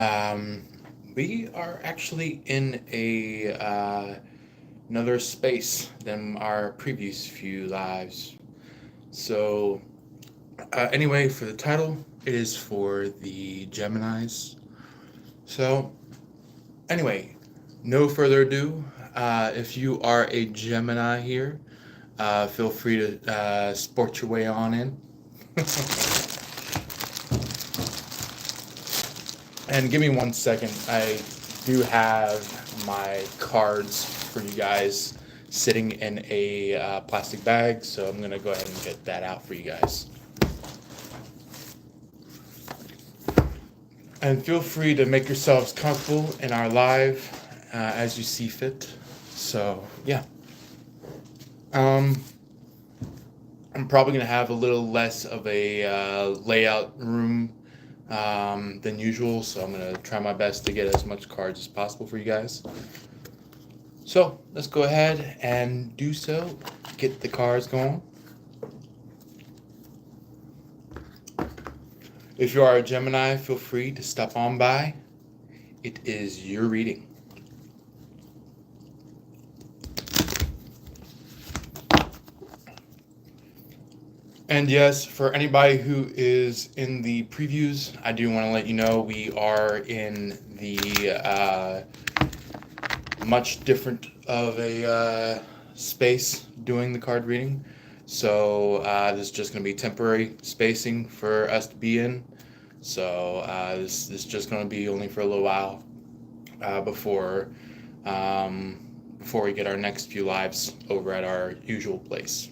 Um, we are actually in a another space than our previous few lives. So, anyway, for the title, it is for the Geminis. So, anyway, no further ado. If you are a Gemini here, feel free to sport your way on in. And give me 1 second. I do have my cards for you guys sitting in a plastic bag, so I'm going to go ahead and get that out for you guys. And feel free to make yourselves comfortable in our live as you see fit. So, yeah. Um, I'm probably going to have a little less of a layout room than usual, so I'm going to try my best to get as much cards as possible for you guys. So let's go ahead and do so. Get the cards going. If you are a Gemini, feel free to stop on by. It is your reading. And yes, for anybody who is in the previews, I do want to let you know we are in the much different of a space doing the card reading. So this is just going to be temporary spacing for us to be in. So this is just going to be only for a little while before we get our next few lives over at our usual place.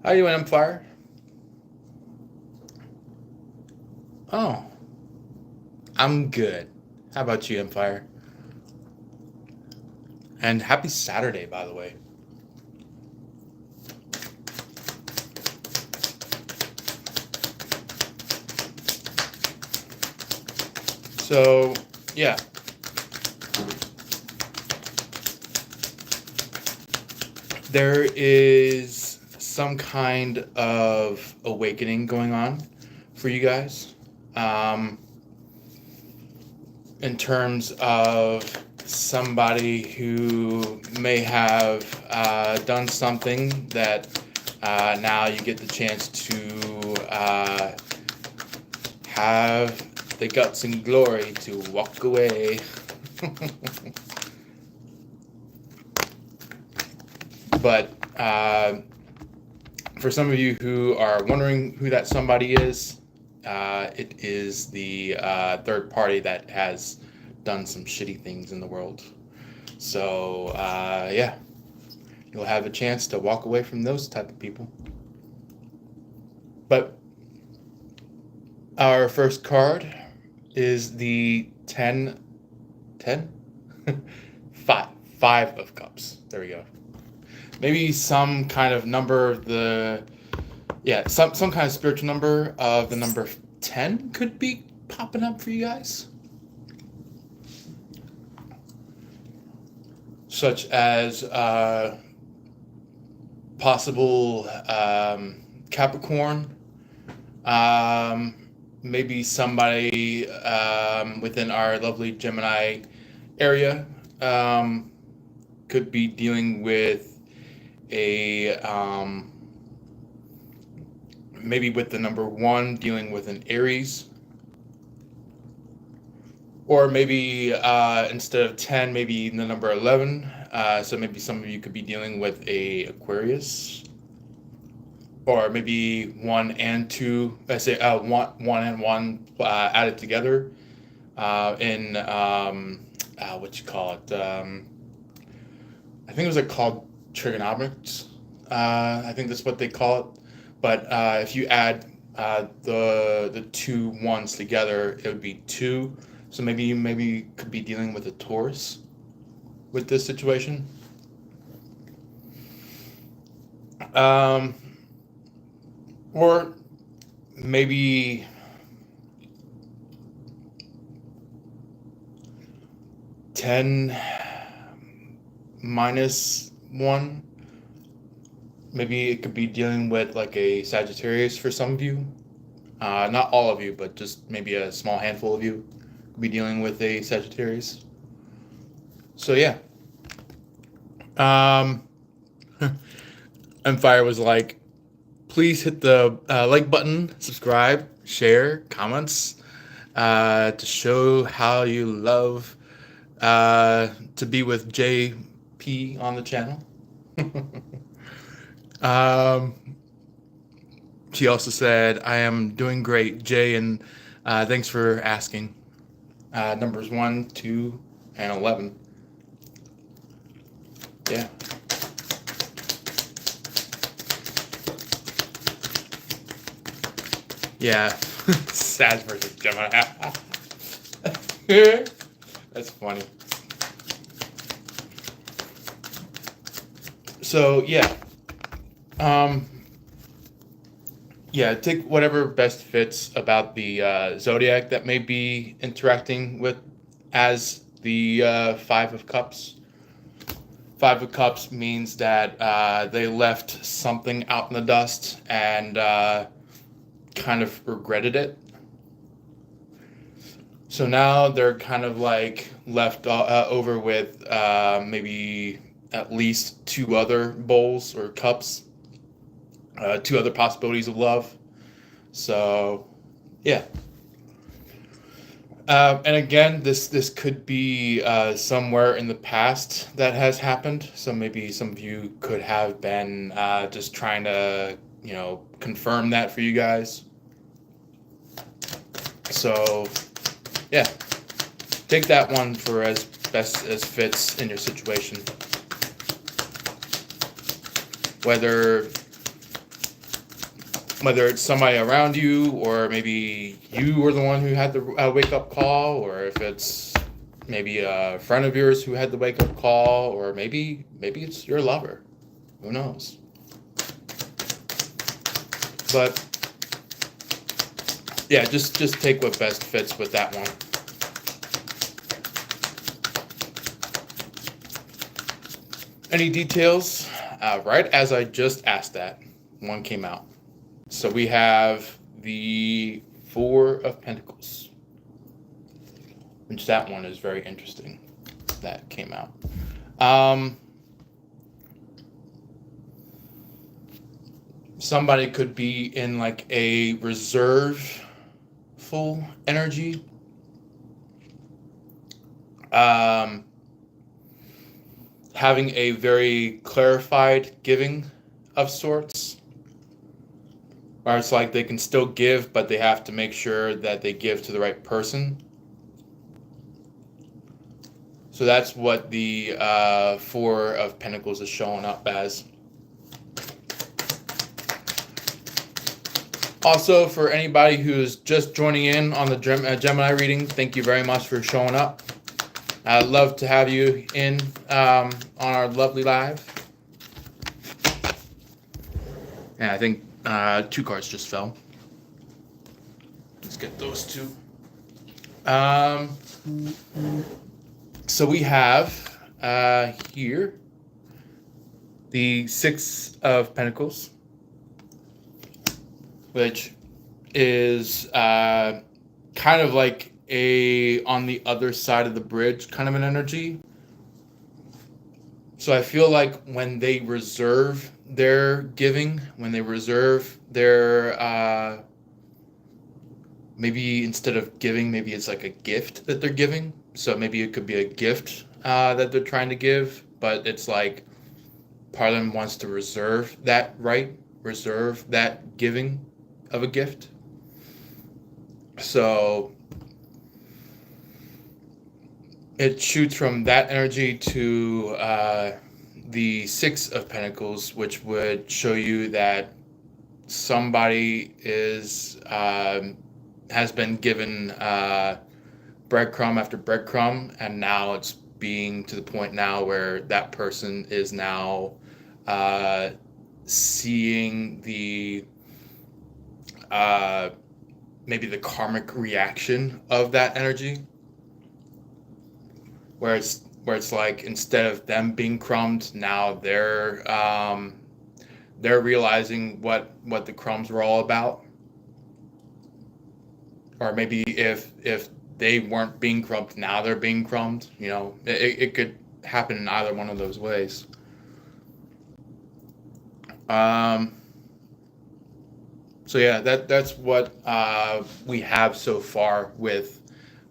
How you doing, Empire? Oh, I'm good. How about you, Empire? And happy Saturday, by the way. So, yeah. There is some kind of awakening going on for you guys. In terms of somebody who may have done something that now you get the chance to have the guts and glory to walk away. But for some of you who are wondering who that somebody is, it is the third party that has done some shitty things in the world. So, yeah, you'll have a chance to walk away from those type of people. But our first card is the 10? 5 of cups. There we go. Maybe some kind of number of some kind of spiritual number of the number 10 could be popping up for you guys. Such as possible Capricorn, maybe somebody within our lovely Gemini area could be dealing with a maybe with the number 1 dealing with an Aries, or maybe instead of 10, maybe the number 11. So maybe some of you could be dealing with a Aquarius, or maybe 1 and 2. I say 1 and 1 added together in what you call it? I think it was like called trigonometrics. I think that's what they call it. But if you add the 2 ones together, it would be 2. So maybe you could be dealing with a Taurus with this situation. Or maybe -10 -1. Maybe it could be dealing with like a Sagittarius for some of you. Not all of you, but just maybe a small handful of you could be dealing with a Sagittarius. So yeah. And Fire was like, please hit the like button, subscribe, share, comments to show how you love to be with JP on the channel. um, she also said, I am doing great, Jay, and thanks for asking. Numbers 1, 2, and 11. Yeah. Yeah. Sag versus Gemini. That's funny. So yeah. Yeah, take whatever best fits about the zodiac that may be interacting with as the Five of Cups. Five of Cups means that they left something out in the dust and kind of regretted it. So now they're kind of like left over with maybe at least two other bowls or cups, two other possibilities of love. So, yeah. And again, this could be somewhere in the past that has happened. So maybe some of you could have been just trying to, confirm that for you guys. So, yeah, take that one for as best as fits in your situation. Whether it's somebody around you, or maybe you were the one who had the wake-up call, or if it's maybe a friend of yours who had the wake-up call, or maybe it's your lover. Who knows? But yeah, just take what best fits with that one. Any details? Right as I just asked that, one came out. So we have the Four of Pentacles, which that one is very interesting. That came out. Somebody could be in like a reserveful energy. Having a very clarified giving of sorts. Or it's like they can still give, but they have to make sure that they give to the right person. So that's what the Four of Pentacles is showing up as. Also, for anybody who's just joining in on the Gemini reading, thank you very much for showing up. I'd love to have you in on our lovely live. And I think two cards just fell. Let's get those two. So we have here the Six of Pentacles, which is kind of like a on the other side of the bridge kind of an energy. So I feel like when they reserve their giving, when they reserve their maybe instead of giving, maybe it's like a gift that they're giving. So maybe it could be a gift that they're trying to give, but it's like part of them wants to reserve that right, reserve that giving of a gift. So it shoots from that energy to the Six of Pentacles, which would show you that somebody is has been given breadcrumb after breadcrumb, and now it's being to the point now where that person is now seeing the maybe the karmic reaction of that energy, where it's like instead of them being crumbed, now they're realizing what the crumbs were all about. or maybe if they weren't being crumbed, now they're being crumbed. It could happen in either one of those ways. Um, so yeah, that's what we have so far with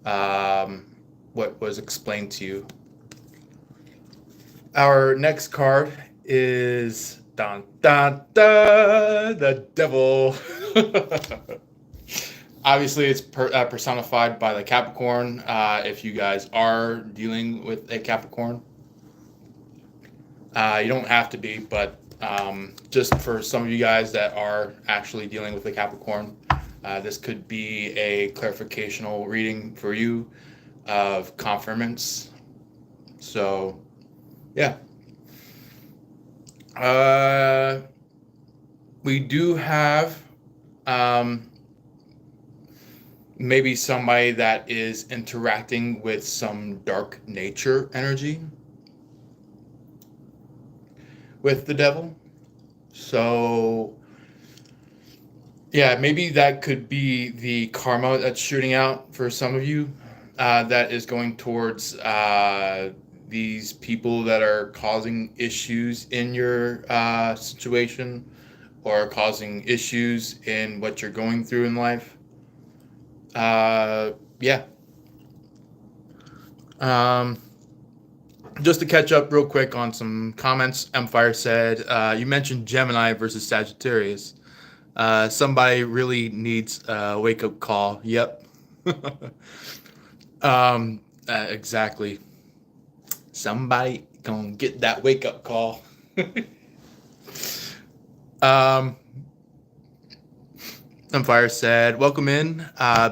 what was explained to you. Our next card is dun dun dun, the devil. Obviously, it's personified by the Capricorn. If you guys are dealing with a Capricorn, you don't have to be, but just for some of you guys that are actually dealing with a Capricorn, this could be a clarificational reading for you of confirmance. So, yeah. We do have maybe somebody that is interacting with some dark nature energy with the devil. So, yeah, maybe that could be the karma that's shooting out for some of you that is going towards these people that are causing issues in your situation or causing issues in what you're going through in life. Yeah. Just to catch up real quick on some comments, Empire said, you mentioned Gemini versus Sagittarius. Somebody really needs a wake-up call. Yep. Exactly. Somebody gonna get that wake-up call. Empire said, welcome in.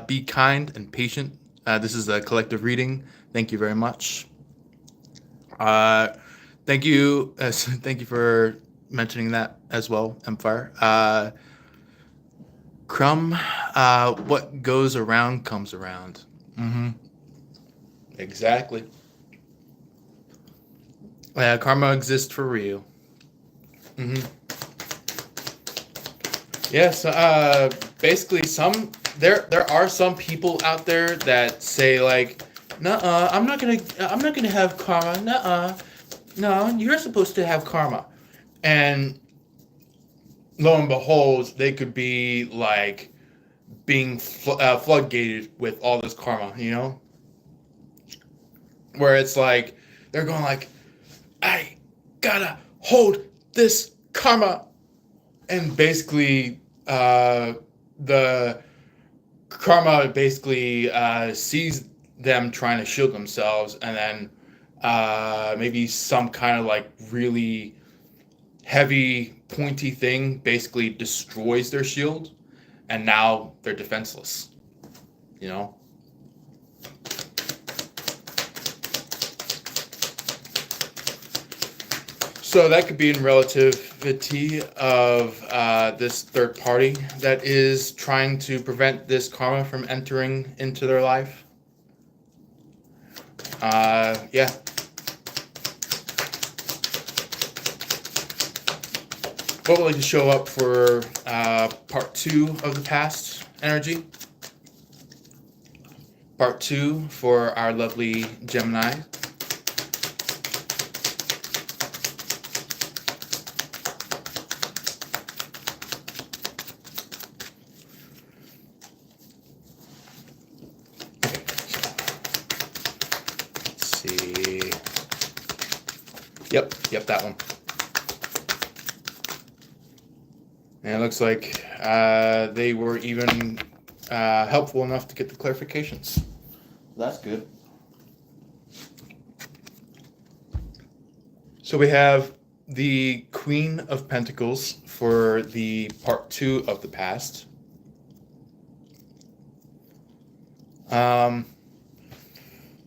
Be kind and patient. This is a collective reading. Thank you very much. Thank you. Thank you for mentioning that as well, Empire. Crumb, what goes around comes around. Mm-hmm. Exactly. Karma exists for real. Mm-hmm. Yes. Basically, there are some people out there that say like, "Nuh-uh, I'm not gonna have karma. Nuh-uh, no, you're supposed to have karma," and lo and behold, they could be like being floodgated with all this karma, where it's like they're going like, I gotta hold this karma, and basically the karma basically sees them trying to shield themselves, and then maybe some kind of like really heavy pointy thing basically destroys their shield, and now they're defenseless, you know so that could be in relativity of this third party that is trying to prevent this karma from entering into their life. Yeah. What would like to show up for part 2 of the past energy? Part 2 for our lovely Gemini. Let's see. Yep, that one. And it looks like they were even helpful enough to get the clarifications. That's good. So we have the Queen of Pentacles for the part 2 of the past.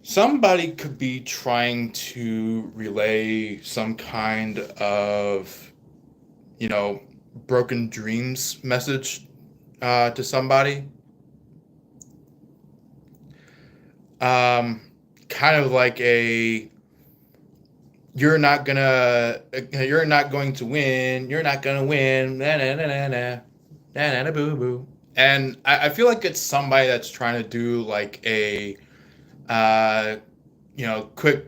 Somebody could be trying to relay some kind of, broken dreams message to somebody. Kind of like you're not going to win, you're not gonna win, na na na na na na na na boo boo. And I feel like it's somebody that's trying to do like a uh, quick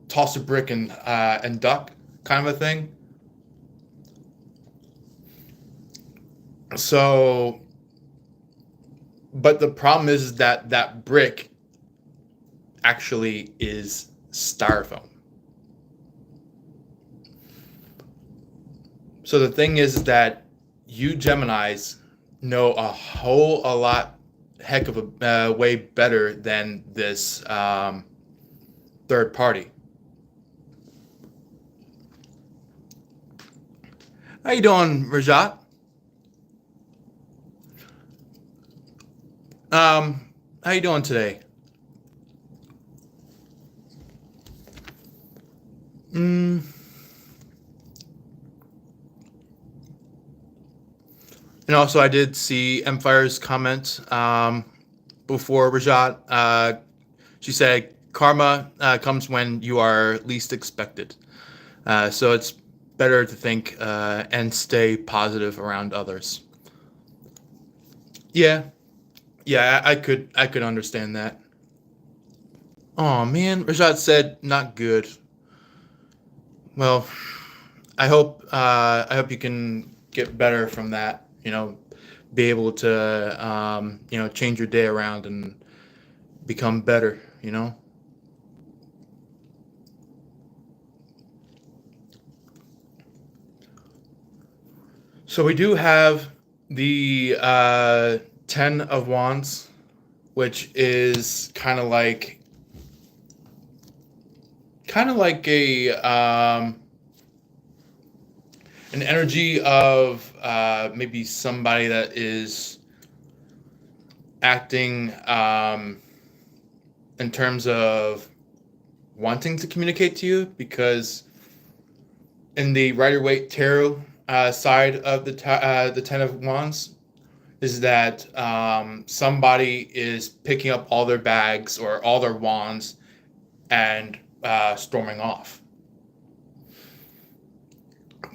toss a brick and duck kind of a thing. So, but the problem is that that brick actually is styrofoam. So the thing is that you Geminis know a lot heck of a way better than this third party. How you doing, Rajat? How you doing today? Mm. And also, I did see Emfire's comment before Rajat. She said, "Karma comes when you are least expected." So it's better to think and stay positive around others. Yeah, yeah, I could understand that. Oh man, Rajat said not good. Well, I hope you can get better from that. Be able to change your day around and become better. So we do have the Ten of Wands, which is kind of like a an energy of maybe somebody that is acting in terms of wanting to communicate to you, because in the Rider Waite Tarot side of the Ten of Wands is that somebody is picking up all their bags or all their wands and storming off.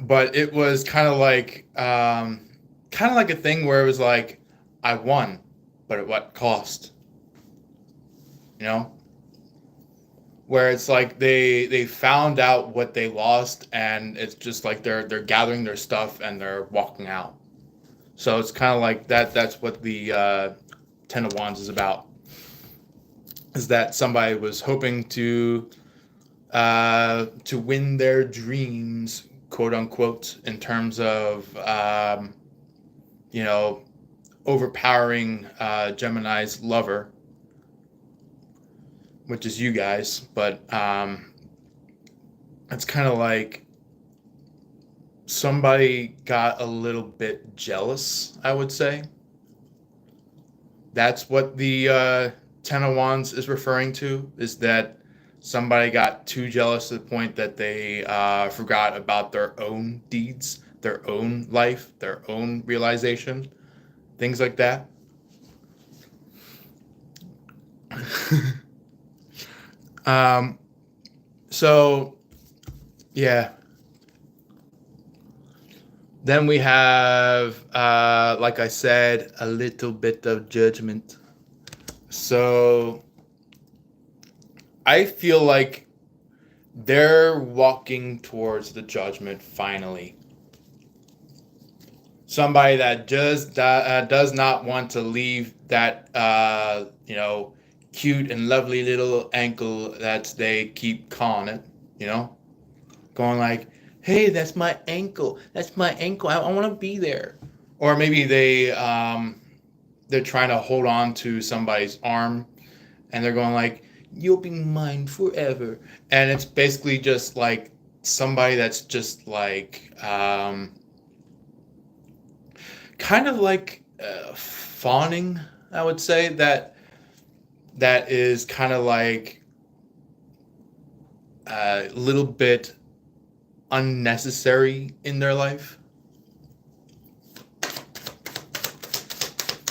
But it was kind of like a thing where it was like, I won, but at what cost? You know, where it's like they found out what they lost, and it's just like they're gathering their stuff and they're walking out. So it's kind of like that. That's what the Ten of Wands is about. Is that somebody was hoping to win their dreams, quote unquote, in terms of you know overpowering Gemini's lover, which is you guys. But it's kind of like somebody got a little bit jealous, I would say. That's what the Ten of Wands is referring to, is that somebody got too jealous to the point that they forgot about their own deeds, their own life, their own realization, things like that. um, so, yeah. Then we have, like I said, a little bit of judgment. So I feel like they're walking towards the judgment finally. Somebody that just does not want to leave that cute and lovely little ankle that they keep calling it. Going like, hey, that's my ankle. That's my ankle. I want to be there. Or maybe they're trying to hold on to somebody's arm, and they're going like, you'll be mine forever. And it's basically just like somebody that's just like kind of like fawning, I would say, that is kind of like a little bit unnecessary in their life.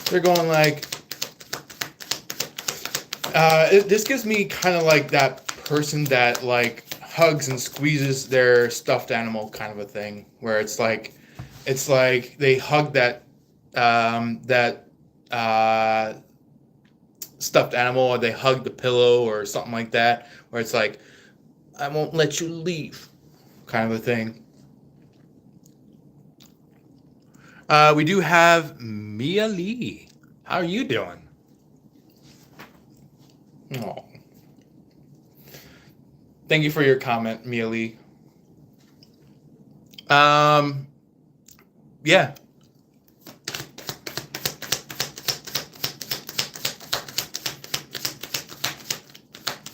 They're going like, this gives me kind of like that person that like hugs and squeezes their stuffed animal kind of a thing, where it's like they hug that stuffed animal, or they hug the pillow or something like that, where it's like, I won't let you leave, kind of a thing. We do have Mia Lee. How are you doing? Oh, thank you for your comment, Mia Lee. Yeah.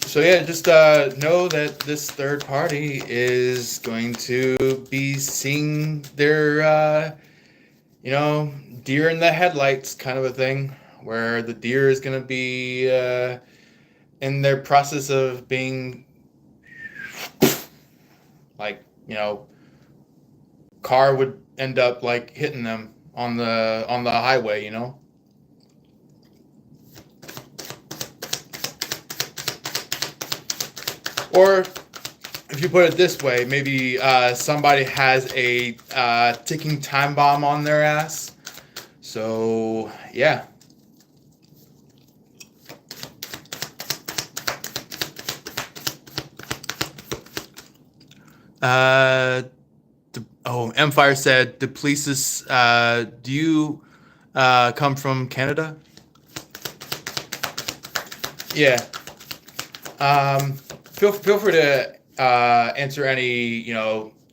So yeah, just know that this third party is going to be seeing their, deer in the headlights kind of a thing, where the deer is going to be in their process of being like, car would end up like hitting them on the highway, Or if you put it this way, maybe somebody has a ticking time bomb on their ass. So yeah. Empire said, Duplessis, do you come from Canada? Yeah. Feel free to answer any,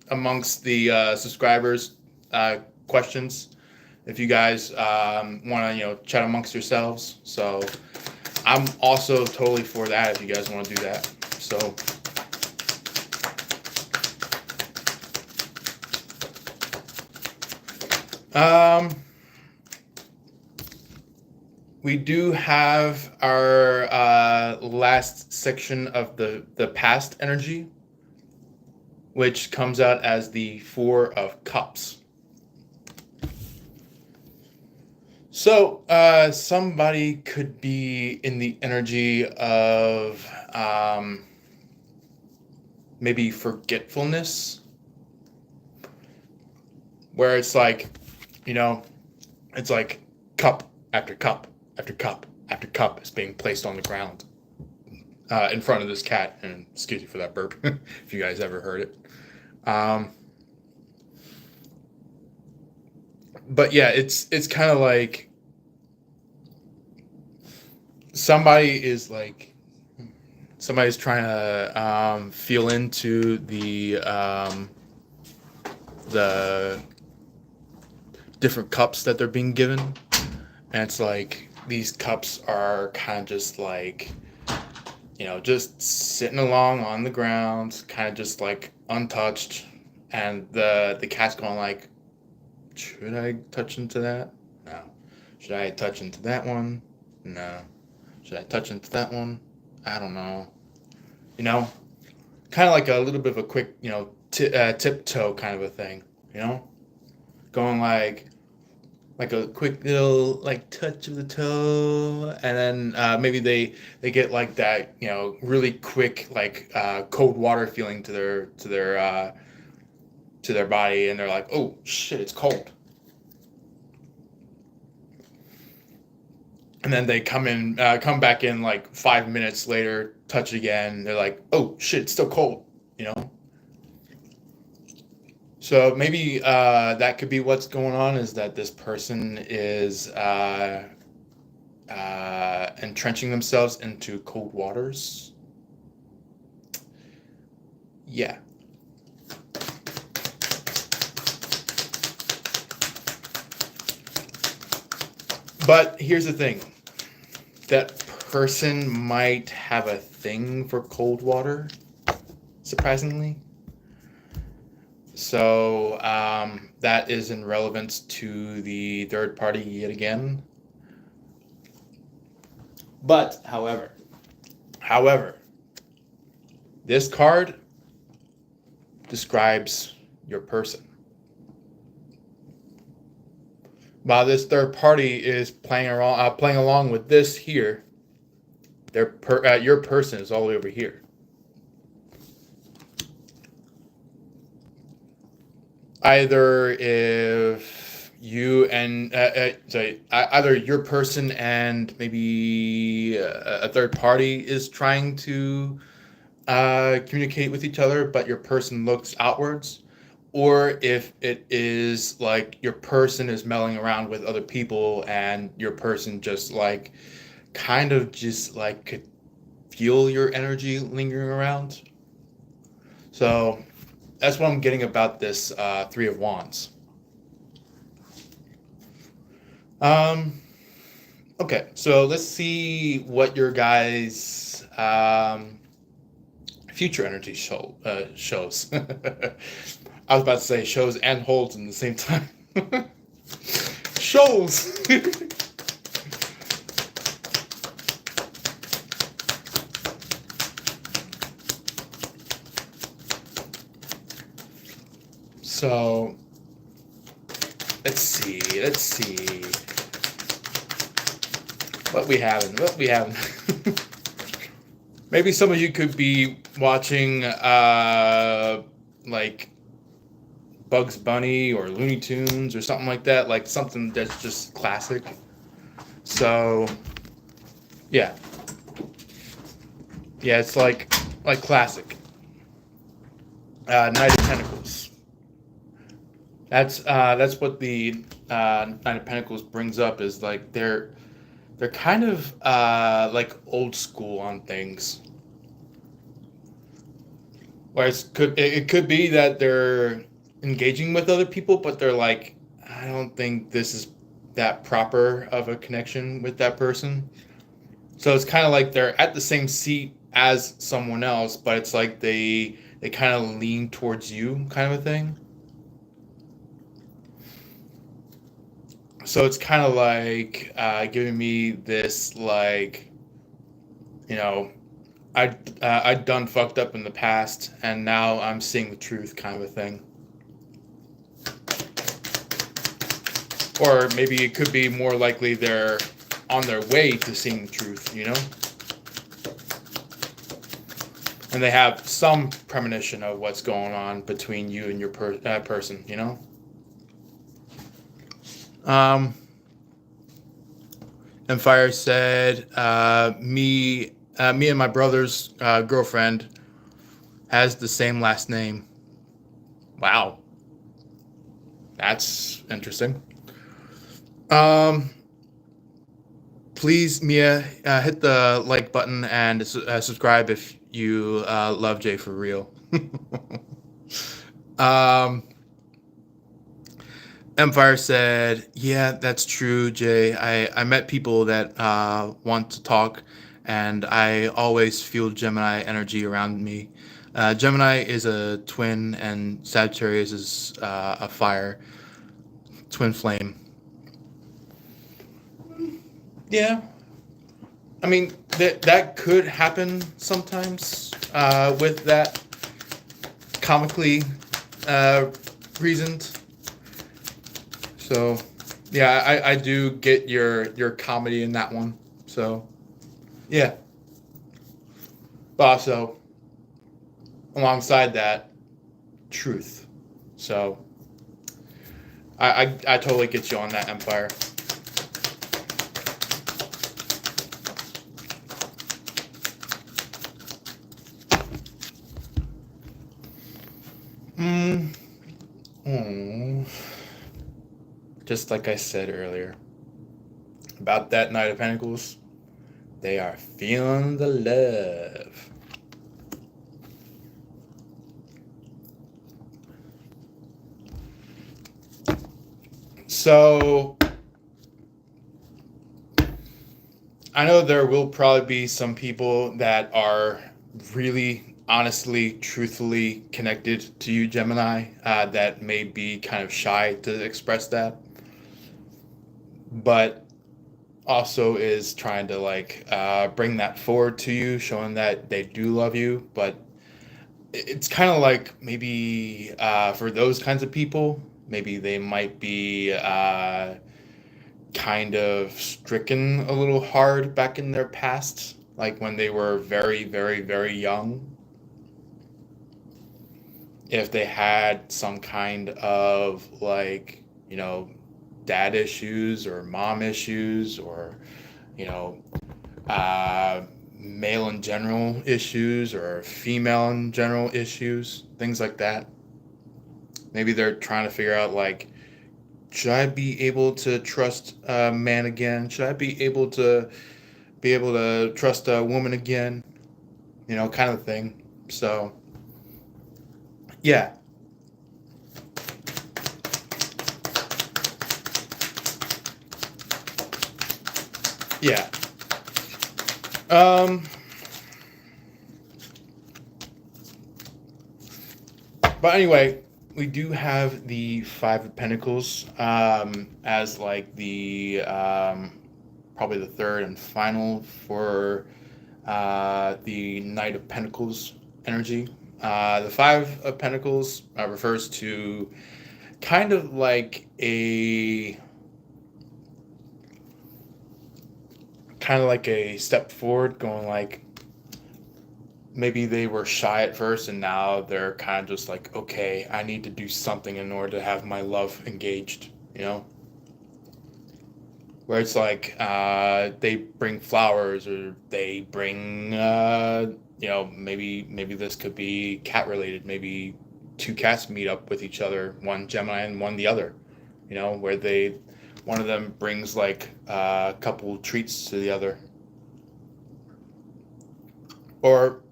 amongst the subscribers questions if you guys want to, chat amongst yourselves. So I'm also totally for that if you guys want to do that. So. We do have our last section of the past energy, which comes out as the Four of Cups. So somebody could be in the energy of maybe forgetfulness, where it's like, it's like cup after cup after cup after cup is being placed on the ground in front of this cat. And excuse me for that burp, if you guys ever heard it. But yeah, it's kind of like somebody's trying to feel into the different cups that they're being given, and it's like these cups are kind of just like, just sitting along on the ground, kind of just like untouched, and the cat's going like, should I touch into that? No. Should I touch into that one? No. Should I touch into that one? I don't know. Kind of like a little bit of a quick, tiptoe kind of a thing, going like a quick little like touch of the toe, and then maybe they get like that, really quick like cold water feeling to their body, and they're like, oh shit, it's cold. And then they come back in like 5 minutes later, touch again. They're like, oh shit, it's still cold, So maybe that could be what's going on, is that this person is entrenching themselves into cold waters. Yeah. But here's the thing. That person might have a thing for cold water, surprisingly. So that is in relevance to the third party yet again. But, however, this card describes your person. While this third party is playing along with this here, your person is all the way over here. Either if you and either your person and maybe a third party is trying to communicate with each other, but your person looks outwards, or if it is like your person is melling around with other people and your person just like kind of just like could feel your energy lingering around. So that's what I'm getting about this Three of Wands. Um, okay, so let's see what your guys' future energy shows. I was about to say shows and holds in the same time. Shows. So let's see what we having. Maybe some of you could be watching like Bugs Bunny or Looney Tunes or something like that, like something that's just classic. So yeah, yeah, it's like classic. Knight of Pentacles. That's what the Knight of Pentacles brings up, is like they're kind of like old school on things. Where it could be that they're engaging with other people, but they're like, I don't think this is that proper of a connection with that person. So it's kind of like they're at the same seat as someone else, but it's like they kind of lean towards you, kind of a thing. So it's kind of like giving me this like, you know, I done fucked up in the past, and now I'm seeing the truth, kind of a thing. Or maybe it could be more likely they're on their way to seeing the truth, you know? And they have some premonition of what's going on between you and your person, you know? And Fire said, me and my brother's girlfriend has the same last name. Wow. That's interesting. Please, Mia, hit the like button and subscribe if you love Jay for real. Empire said, yeah, that's true, Jay. I met people that want to talk, and I always feel Gemini energy around me. Gemini is a twin, and Sagittarius is a fire, twin flame. Yeah, I mean that could happen sometimes with that comically reasoned. So yeah, I do get your comedy in that one. So yeah, but also alongside that, truth. So I totally get you on that, Empire. Oh, just like I said earlier about that Knight of Pentacles, they are feeling the love. So I know there will probably be some people that are really honestly, truthfully connected to you, Gemini, that may be kind of shy to express that, but also is trying to like bring that forward to you, showing that they do love you. But it's kind of like maybe for those kinds of people, maybe they might be kind of stricken a little hard back in their past, like when they were very, very, very young. If they had some kind of like, you know, dad issues or mom issues, or you know, uh, male in general issues or female in general issues, things like that. Maybe they're trying to figure out like, should I be able to trust a man again? Should I be able to trust a woman again? Kind of thing. So yeah, yeah. Um, but anyway, we do have the Five of Pentacles as like the probably the third and final for the Knight of Pentacles energy. The Five of Pentacles refers to kind of like a step forward, going like maybe they were shy at first and now they're kind of just like, okay, I need to do something in order to have my love engaged, where it's like they bring flowers, or they bring maybe this could be cat related. Maybe two cats meet up with each other, one Gemini and one the other, where one of them brings like a couple treats to the other. Or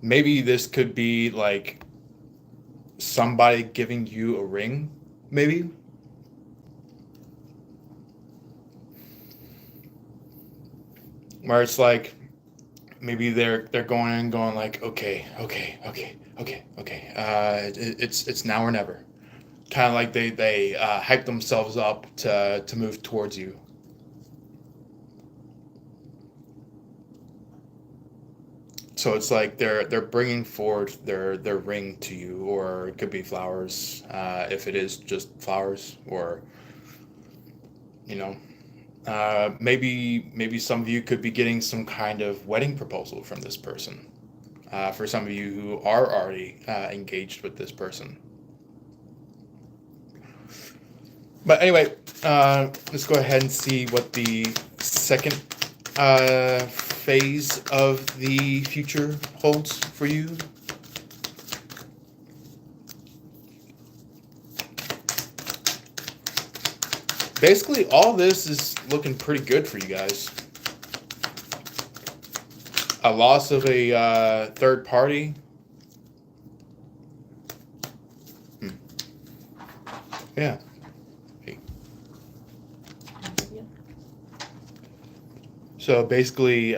maybe this could be like somebody giving you a ring, maybe. Where it's like maybe they're going and going like, okay, okay, okay, okay, okay. It's now or never. Kind of like they hype themselves up to move towards you. So it's like they're bringing forward their ring to you, or it could be flowers, if it is just flowers, or you know, maybe some of you could be getting some kind of wedding proposal from this person. For some of you who are already engaged with this person. But anyway, let's go ahead and see what the second phase of the future holds for you. Basically, all this is looking pretty good for you guys. A loss of a third party. Yeah. Hey. So basically,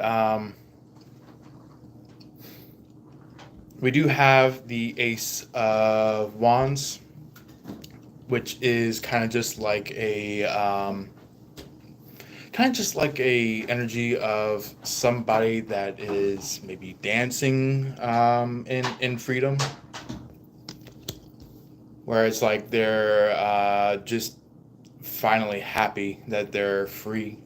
we do have the Ace of Wands, which is kind of just like a energy of somebody that is maybe dancing in freedom, where it's like they're just finally happy that they're free.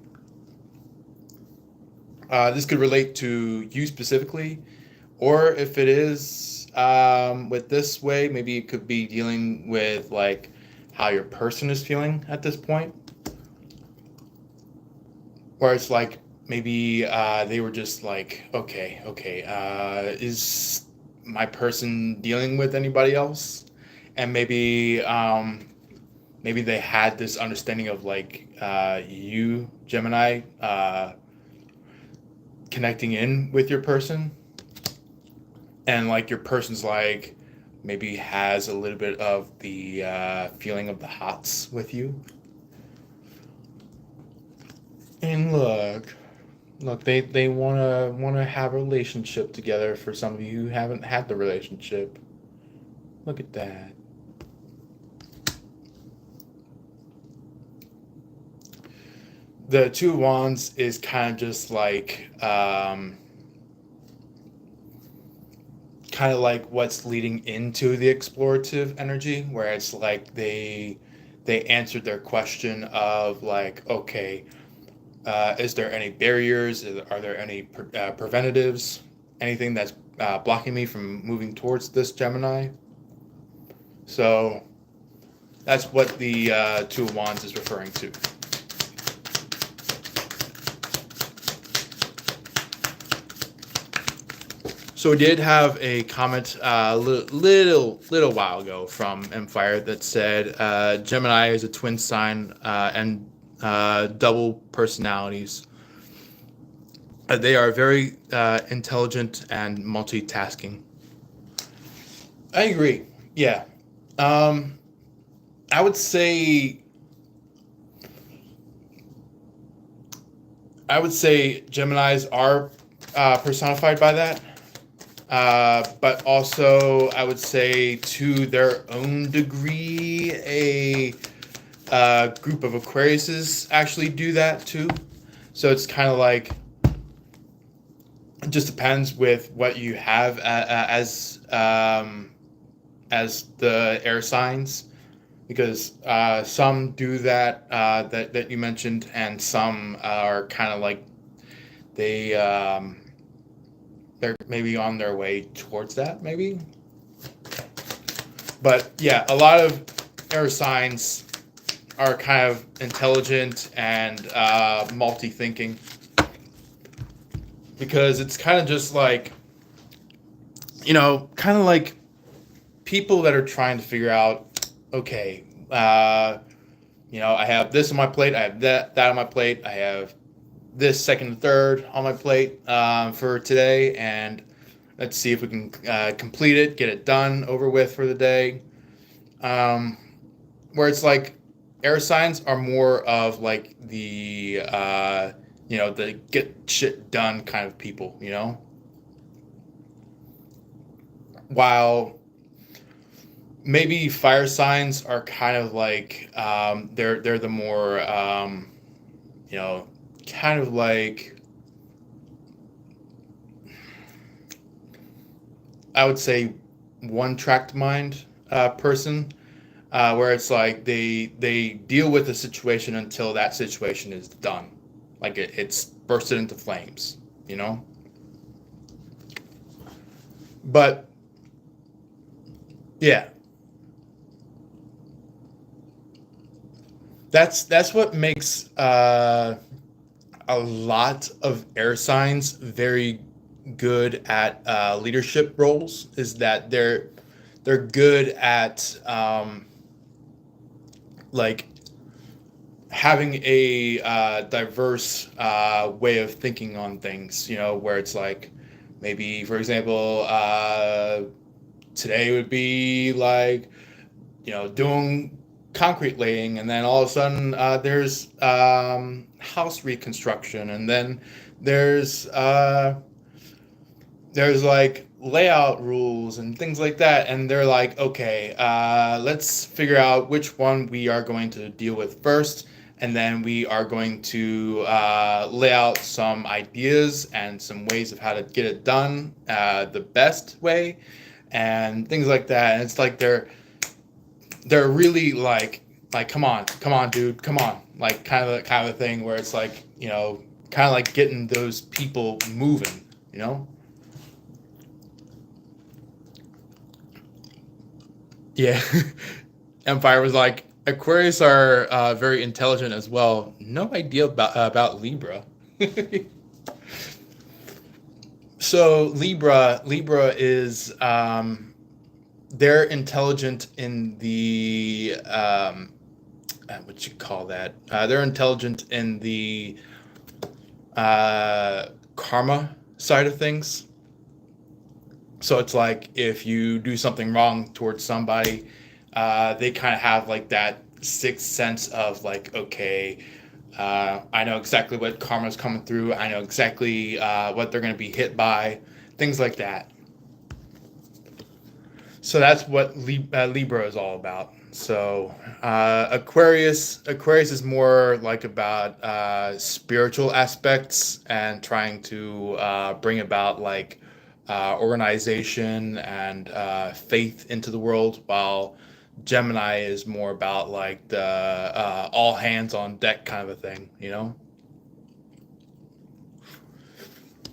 This could relate to you specifically, or if it is with this way, maybe it could be dealing with like how your person is feeling at this point, where it's like maybe they were just like, okay, is my person dealing with anybody else? And maybe they had this understanding of like you, Gemini, connecting in with your person, and like your person's like maybe has a little bit of the feeling of the hots with you. And look, they wanna have a relationship together. For some of you who haven't had the relationship, look at that. The Two of Wands is kind of just like what's leading into the explorative energy, where it's like they answered their question of like, okay, is there any barriers? Are there any preventatives? Anything that's blocking me from moving towards this Gemini? So That's what the Two of Wands is referring to. So we did have a comment a little while ago from Empire that said Gemini is a twin sign and double personalities. They are very intelligent and multitasking. I agree. Yeah. I would say Geminis are personified by that. But also, I would say to their own degree, a group of Aquariuses actually do that too. So it's kind of like, it just depends with what you have as the air signs, because some do that that you mentioned, and some are kind of like they. They're maybe on their way towards that, maybe. But yeah, a lot of air signs are kind of intelligent and multi-thinking, because it's kind of just like, kind of like people that are trying to figure out, okay, I have this on my plate, I have that on my plate, I have this second and third on my plate for today, and let's see if we can complete it, get it done, over with for the day. Where it's like air signs are more of like the the get shit done kind of people, while maybe fire signs are kind of like they're the more kind of like, I would say, one-tracked mind person, where it's like they deal with the situation until that situation is done, like it's bursted into flames, But yeah, that's what makes a lot of air signs very good at leadership roles, is that they're good at like having a diverse way of thinking on things, where it's like, maybe, for example, today would be like, doing concrete laying, and then all of a sudden there's house reconstruction, and then there's like layout rules and things like that, and they're like, okay, let's figure out which one we are going to deal with first, and then we are going to lay out some ideas and some ways of how to get it done the best way, and things like that. And it's like they're really like come on dude, come on, like kind of a thing, where it's like, kind of like getting those people moving, Yeah. Empire was like, Aquarius are very intelligent as well. No idea about Libra. So Libra is they're intelligent in the what you call that? They're intelligent in the karma side of things. So it's like, if you do something wrong towards somebody, they kind of have like that sixth sense of like, okay, I know exactly what karma's coming through. I know exactly what they're going to be hit by, things like that. So that's what Libra is all about. So Aquarius is more like about spiritual aspects and trying to bring about like organization and faith into the world, while Gemini is more about like the all hands on deck kind of a thing,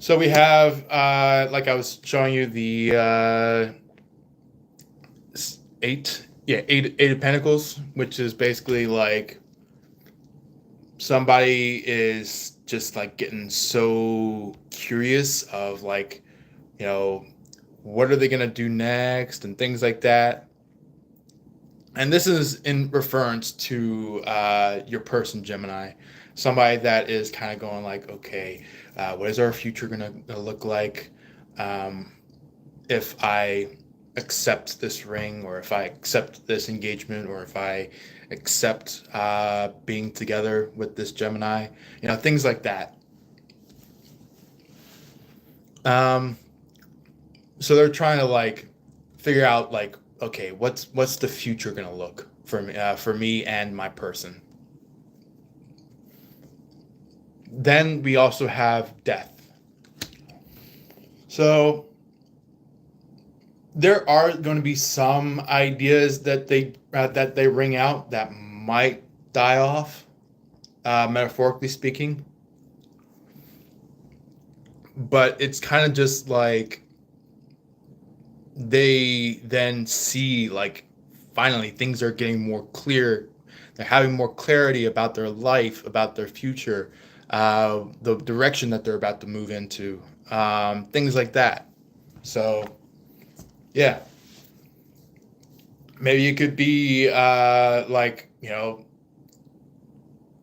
So we have, like I was showing you, the Yeah, eight of Pentacles, which is basically like somebody is just like getting so curious of like, you know, what are they gonna do next and things like that. And this is in reference to your person, Gemini, somebody that is kind of going like, okay, what is our future gonna look like? Um, if I accept this ring, or if I accept this engagement, or if I accept being together with this Gemini, things like that. Um, so they're trying to like figure out like, okay, what's the future gonna look for me and my person. Then we also have death. So there are going to be some ideas that they ring out that might die off, metaphorically speaking. But it's kind of just like they then see like finally things are getting more clear. They're having more clarity about their life, about their future, the direction that they're about to move into, things like that. So yeah, maybe it could be like,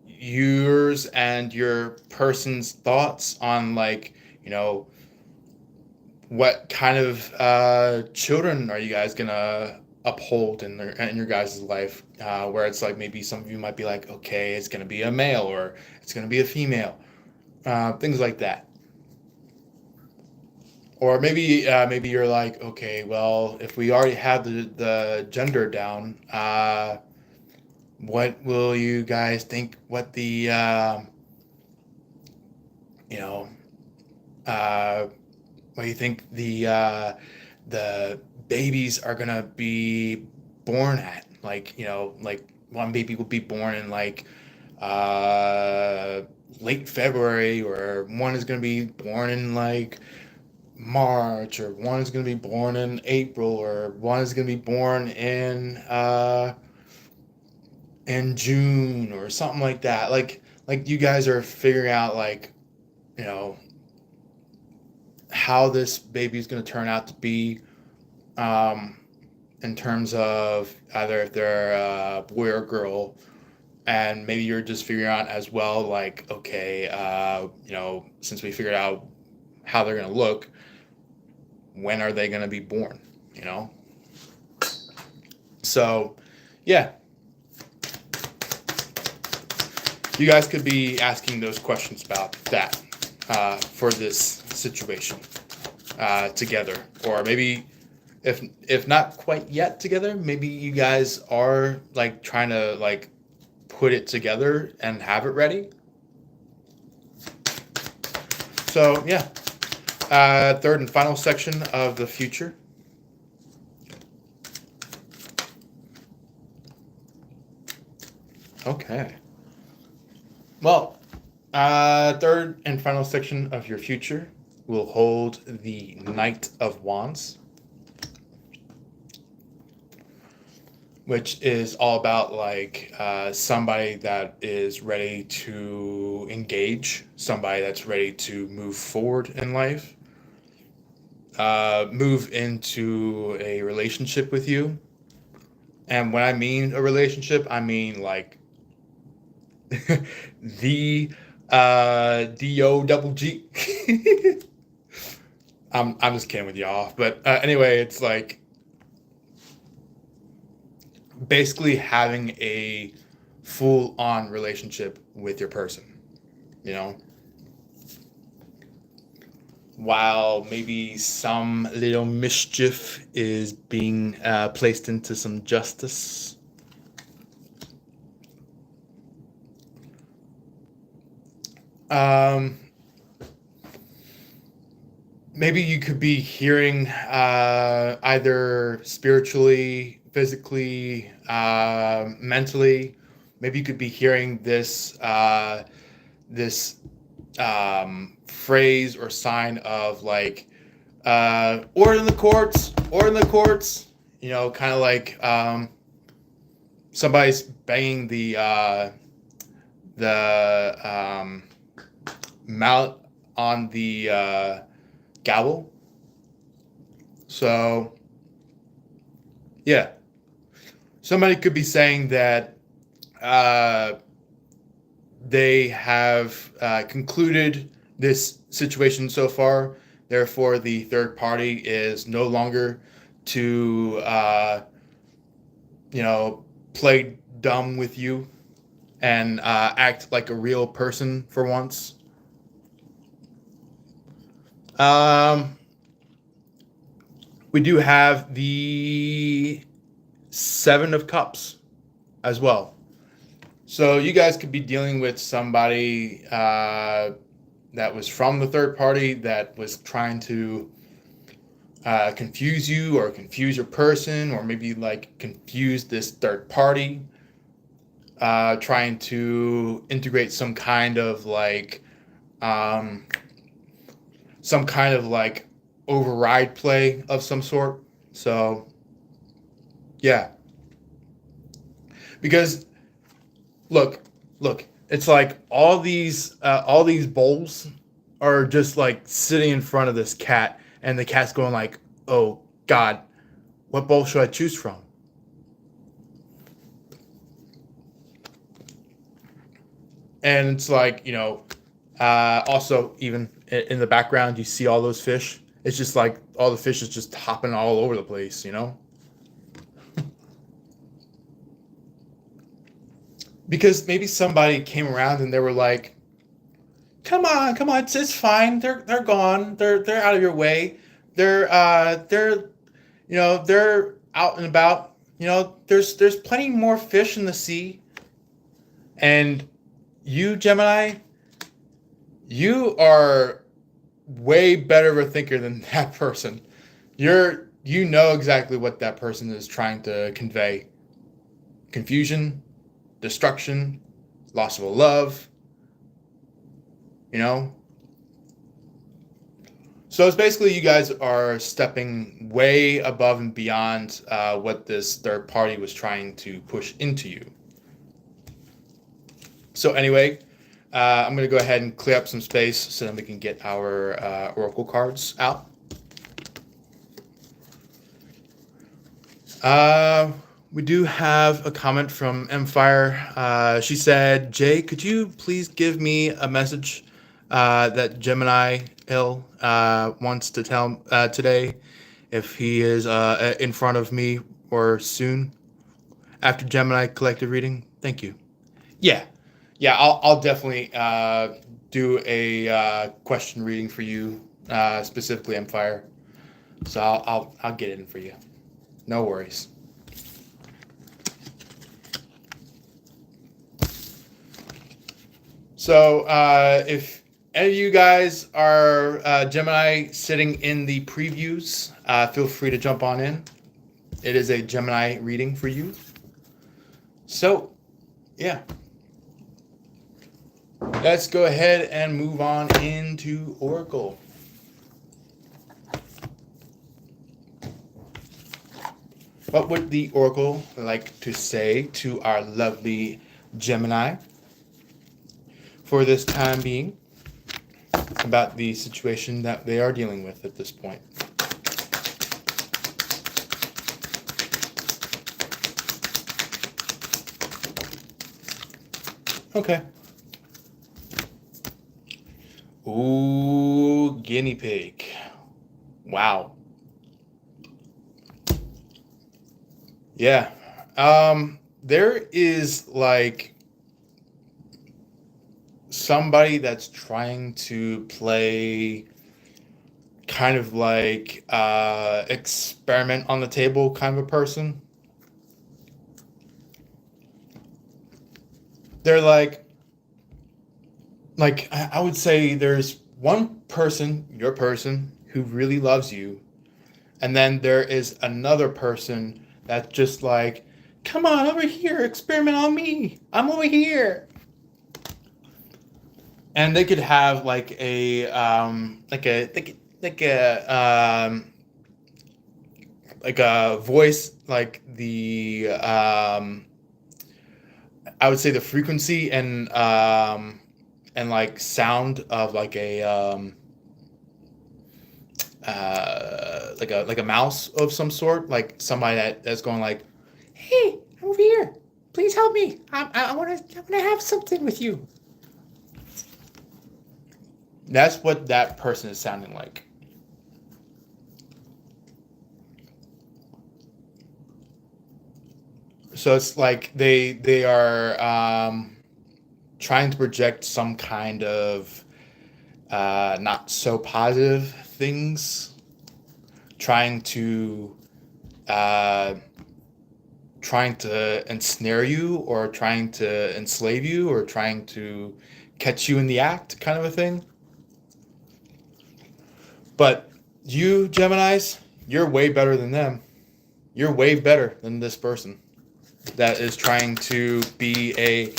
yours and your person's thoughts on like, what kind of children are you guys gonna uphold in your guys' life? Where it's like maybe some of you might be like, okay, it's gonna be a male or it's gonna be a female, things like that. Or maybe you're like, okay, well, if we already have the gender down, what will you guys think? What the you know uh, what do you think the babies are gonna be born at? Like, like one baby will be born in like uh, late February, or one is gonna be born in like March, or one is gonna be born in April, or one is gonna be born in June or something like that. Like you guys are figuring out like, you know, how this baby is going to turn out to be, um, in terms of either if they're a boy or girl. And maybe you're just figuring out as well, like, okay, since we figured out how they're going to look, when are they going to be born? You know? So, yeah, you guys could be asking those questions about that for this situation together. Or maybe if not quite yet together, maybe you guys are like trying to like put it together and have it ready. So yeah, third and final section of the future. Okay. Well, third and final section of your future will hold the Knight of Wands, which is all about like somebody that is ready to engage, somebody that's ready to move forward in life, move into a relationship with you. And when I mean a relationship, I mean like the D-O double G. I'm just kidding with y'all. But anyway, it's like basically having a full on relationship with your person, you know? While maybe some little mischief is being placed into some justice. Um, Maybe you could be hearing either spiritually, physically, mentally. Maybe you could be hearing this phrase or sign of like order in the courts, order in the courts. Kind of like somebody's banging the mallet on the gavel. So yeah, somebody could be saying that uh, they have concluded this situation so far. Therefore, the third party is no longer to play dumb with you and act like a real person for once. Um, we do have the Seven of Cups as well. So you guys could be dealing with somebody that was from the third party that was trying to confuse you or confuse your person, or maybe like confuse this third party, trying to integrate um, some kind of like override play of some sort. So yeah, because look, look, it's like all these bowls are just like sitting in front of this cat, and the cat's going like, "Oh God, what bowl should I choose from?" And it's like, also even in the background, you see all those fish. It's just like all the fish is just hopping all over the place, you know? Because maybe somebody came around and they were like, come on, it's fine. They're gone. They're out of your way. They're out and about. There's plenty more fish in the sea. And you, Gemini, you are way better of a thinker than that person. You know exactly what that person is trying to convey. Confusion, destruction, loss of a love, you know? So it's basically you guys are stepping way above and beyond what this third party was trying to push into you. So anyway, I'm going to go ahead and clear up some space so that we can get our oracle cards out. We do have a comment from Empire. She said, Jay, could you please give me a message that Gemini Hill wants to tell today, if he is in front of me or soon after Gemini collective reading? Thank you. Yeah, yeah, I'll definitely do a question reading for you, specifically Empire. So I'll get it in for you. No worries. So if any of you guys are Gemini sitting in the previews, feel free to jump on in. It is a Gemini reading for you. So, yeah. Let's go ahead and move on into Oracle. What would the Oracle like to say to our lovely Gemini for this time being about the situation that they are dealing with at this point? Okay. Ooh, guinea pig. Wow. Yeah. There is like somebody that's trying to play kind of like experiment on the table kind of a person. They're like I would say there's one person, your person, who really loves you, and then there is another person that's just like, come on over here, experiment on me, I'm over here. And they could have like a like a voice like the I would say the frequency and like sound of like a like a mouse of some sort, like somebody that's going like, "Hey, I'm over here. Please help me. I want to have something with you." That's what that person is sounding like. So it's like they are trying to project some kind of not so positive things, trying to uh, trying to ensnare you, or trying to enslave you, or trying to catch you in the act, kind of a thing. But you, Geminis, you're way better than them. You're way better than this person that is trying to be a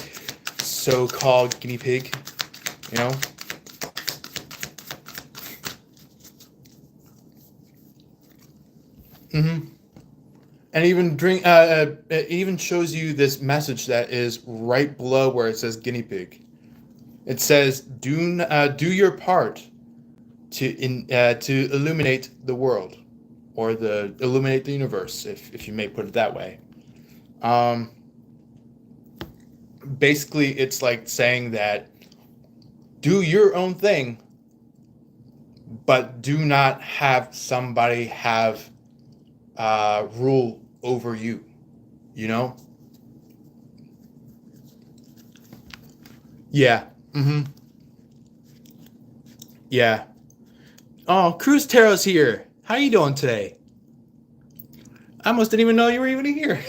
so-called guinea pig, you know? Mm-hmm. And even it even shows you this message that is right below where it says guinea pig. It says, do your part to illuminate the world, or the illuminate the universe, if you may put it that way. Um, Basically, it's like saying that do your own thing, but do not have somebody have rule over you. You know? Yeah. Mm-hmm. Yeah. Oh, Cruz Taro's here. How you doing today? I almost didn't even know you were even here.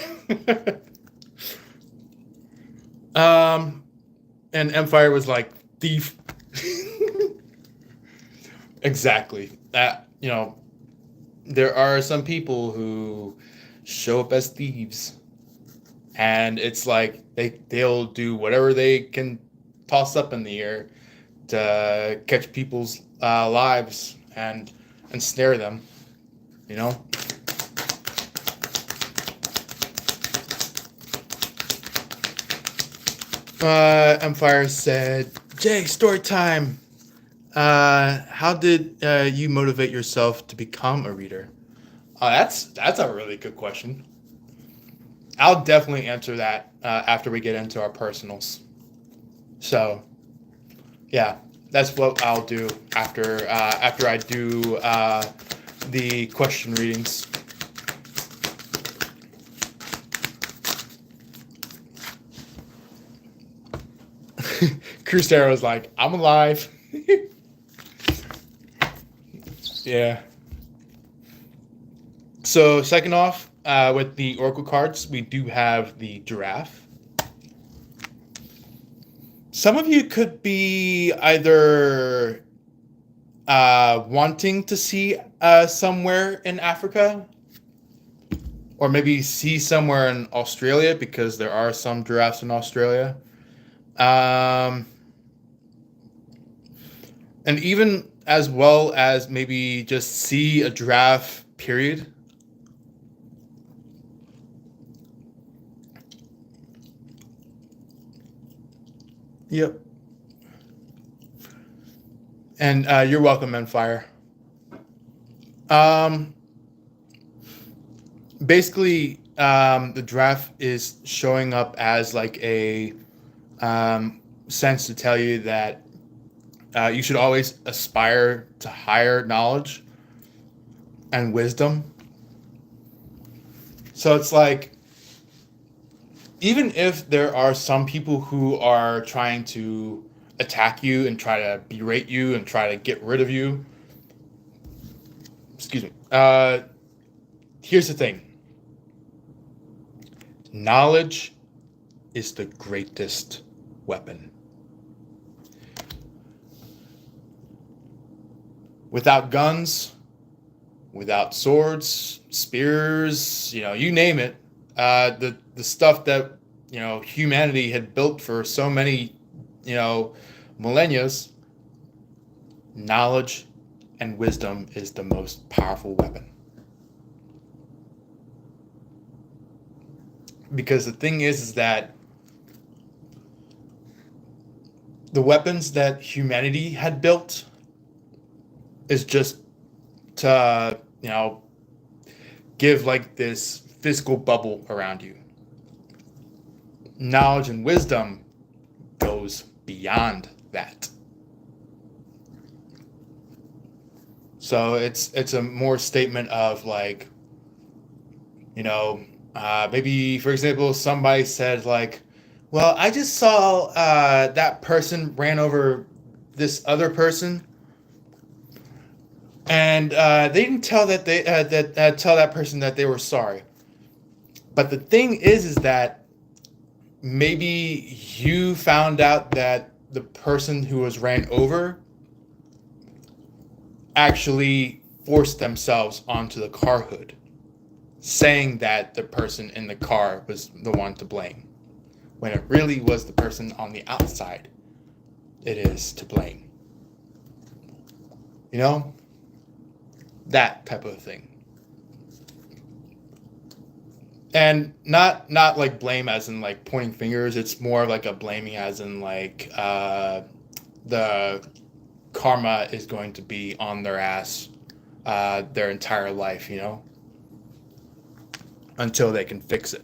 um, and Empire was like thief. Exactly. That, there are some people who show up as thieves, and it's like they'll do whatever they can toss up in the air to catch people's lives and ensnare them. You know. Empire said, "Jay, story time. How did you motivate yourself to become a reader?" That's a really good question. I'll definitely answer that after we get into our personals. So, yeah, that's what I'll do after I do the question readings. Crucero was like, "I'm alive." Yeah. So second off, with the Oracle cards, we do have the giraffe. Some of you could be either wanting to see somewhere in Africa, or maybe see somewhere in Australia, because there are some giraffes in Australia. Um, and even as well as maybe just see a giraffe, period. Yep. And you're welcome, Menfire. Um, Basically, the giraffe is showing up as like a sense to tell you that you should always aspire to higher knowledge and wisdom. So it's like, even if there are some people who are trying to attack you and try to berate you and try to get rid of you, excuse me, here's the thing. Knowledge is the greatest weapon. Without guns, without swords, spears, you name it, the stuff that humanity had built for so many millennia, knowledge and wisdom is the most powerful weapon. Because the thing is that the weapons that humanity had built is just to, give like this physical bubble around you. Knowledge and wisdom goes beyond that. So it's a more statement of like, maybe for example, somebody said like, well, I just saw that person ran over this other person, and they didn't tell tell that person that they were sorry. But the thing is that maybe you found out that the person who was ran over actually forced themselves onto the car hood, saying that the person in the car was the one to blame, when it really was the person on the outside it is to blame. That type of thing. And not like blame as in like pointing fingers. It's more like a blaming as in like the karma is going to be on their ass their entire life, until they can fix it,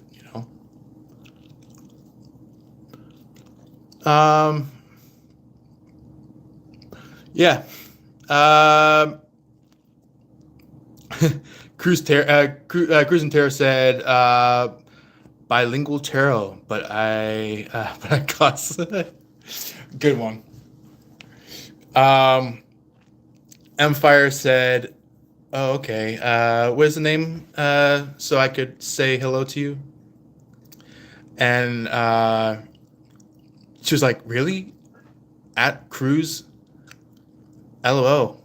Yeah. Cruz and Terra said bilingual tarot, but I cuss. Good one. Empire said, "Oh, okay. What is the name? So I could say hello to you." And she was like, "Really? At Cruz? LOL.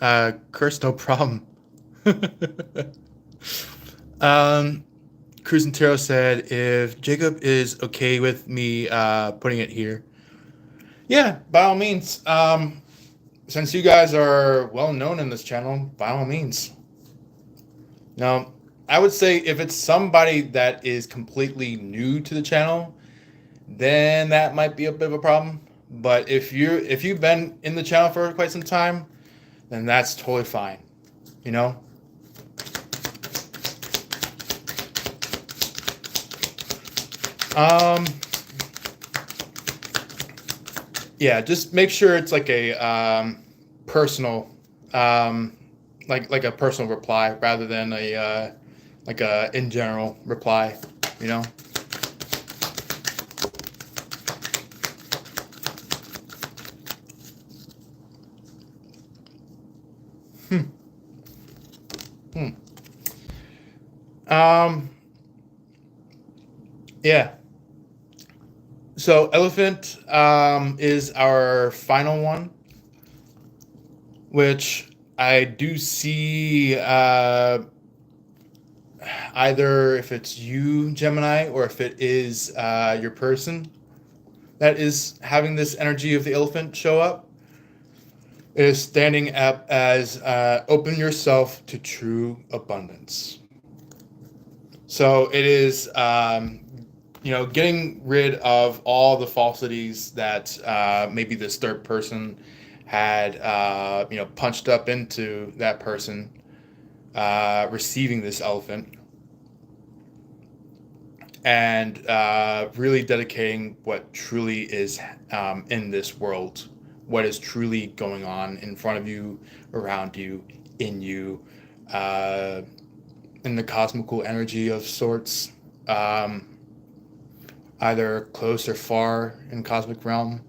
Curse, no problem." Cruz and Tarot said, if Jacob is okay with me putting it here. Yeah, by all means. Since you guys are well known in this channel, by all means. Now, I would say if it's somebody that is completely new to the channel, then that might be a bit of a problem. But if you've been in the channel for quite some time, then that's totally fine. Yeah, just make sure it's like a personal, like a personal reply rather than a like a in general reply. Yeah. So elephant is our final one, which I do see either if it's you, Gemini, or if it is your person that is having this energy of the elephant show up. It is standing up as open yourself to true abundance. So it is getting rid of all the falsities that maybe this third person had, punched up into that person receiving this elephant, and really dedicating what truly is in this world, what is truly going on in front of you, around you, in you, in the cosmical energy of sorts. Either close or far in cosmic realm.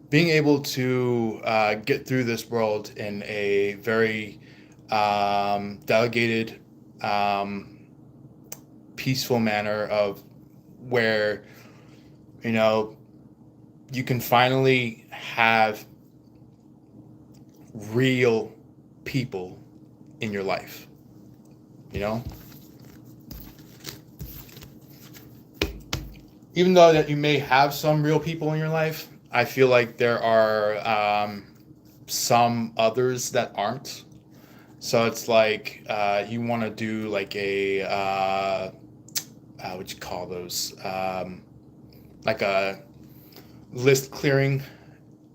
Being able to get through this world in a very delegated, peaceful manner of where, you can finally have real people in your life, Even though that you may have some real people in your life, I feel like there are some others that aren't. So it's like you want to do like a what you call those like a list clearing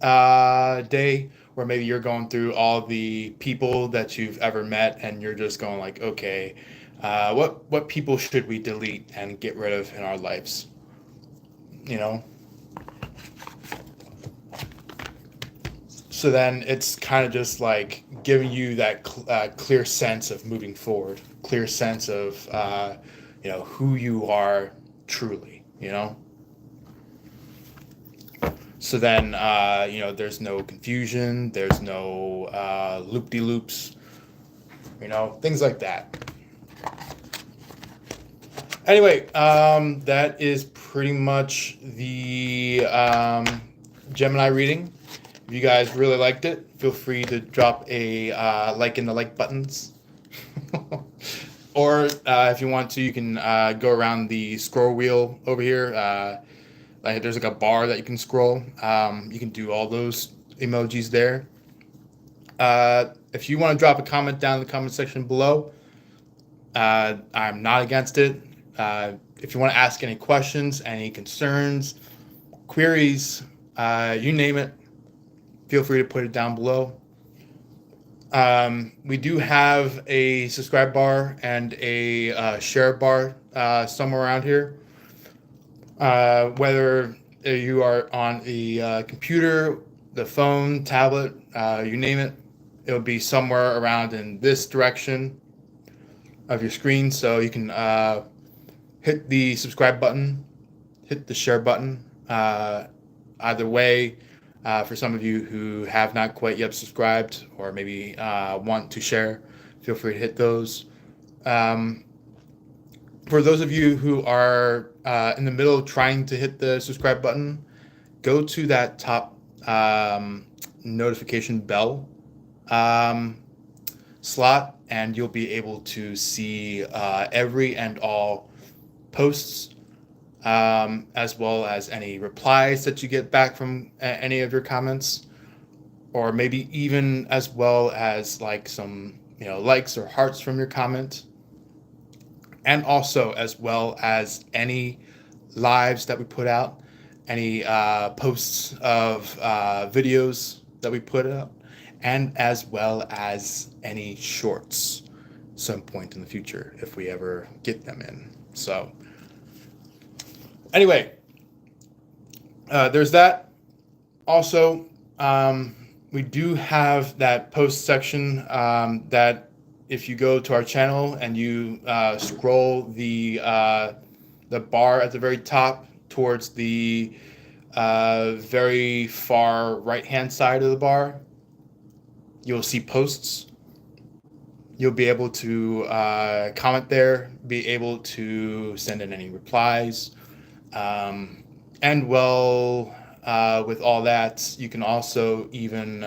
day, where maybe you're going through all the people that you've ever met, and you're just going like, okay, what people should we delete and get rid of in our lives? You know. So then it's kind of just like giving you that clear sense of moving forward, clear sense of who you are truly. So then there's no confusion, there's no loop-de-loops, things like that. Anyway, that is pretty much the Gemini reading. If you guys really liked it, feel free to drop a like in the like buttons. Or if you want to, you can go around the scroll wheel over here. There's like a bar that you can scroll. You can do all those emojis there. If you want to drop a comment down in the comment section below, I'm not against it. If you want to ask any questions, any concerns, queries, you name it, feel free to put it down below. We do have a subscribe bar and a share bar somewhere around here. Whether you are on the computer, the phone, tablet, you name it, it'll be somewhere around in this direction of your screen. So you can hit the subscribe button, hit the share button. Either way, for some of you who have not quite yet subscribed or maybe want to share, feel free to hit those. For those of you who are in the middle of trying to hit the subscribe button, go to that top notification bell slot, and you'll be able to see every and all posts, as well as any replies that you get back from any of your comments, or maybe even as well as like some likes or hearts from your comment, and also as well as any lives that we put out, any posts of videos that we put out, and as well as any shorts some point in the future if we ever get them in. So anyway, there's that. Also, we do have that post section that if you go to our channel and you scroll the bar at the very top towards the very far right-hand side of the bar, you'll see posts. You'll be able to comment there, be able to send in any replies. And with all that, you can also even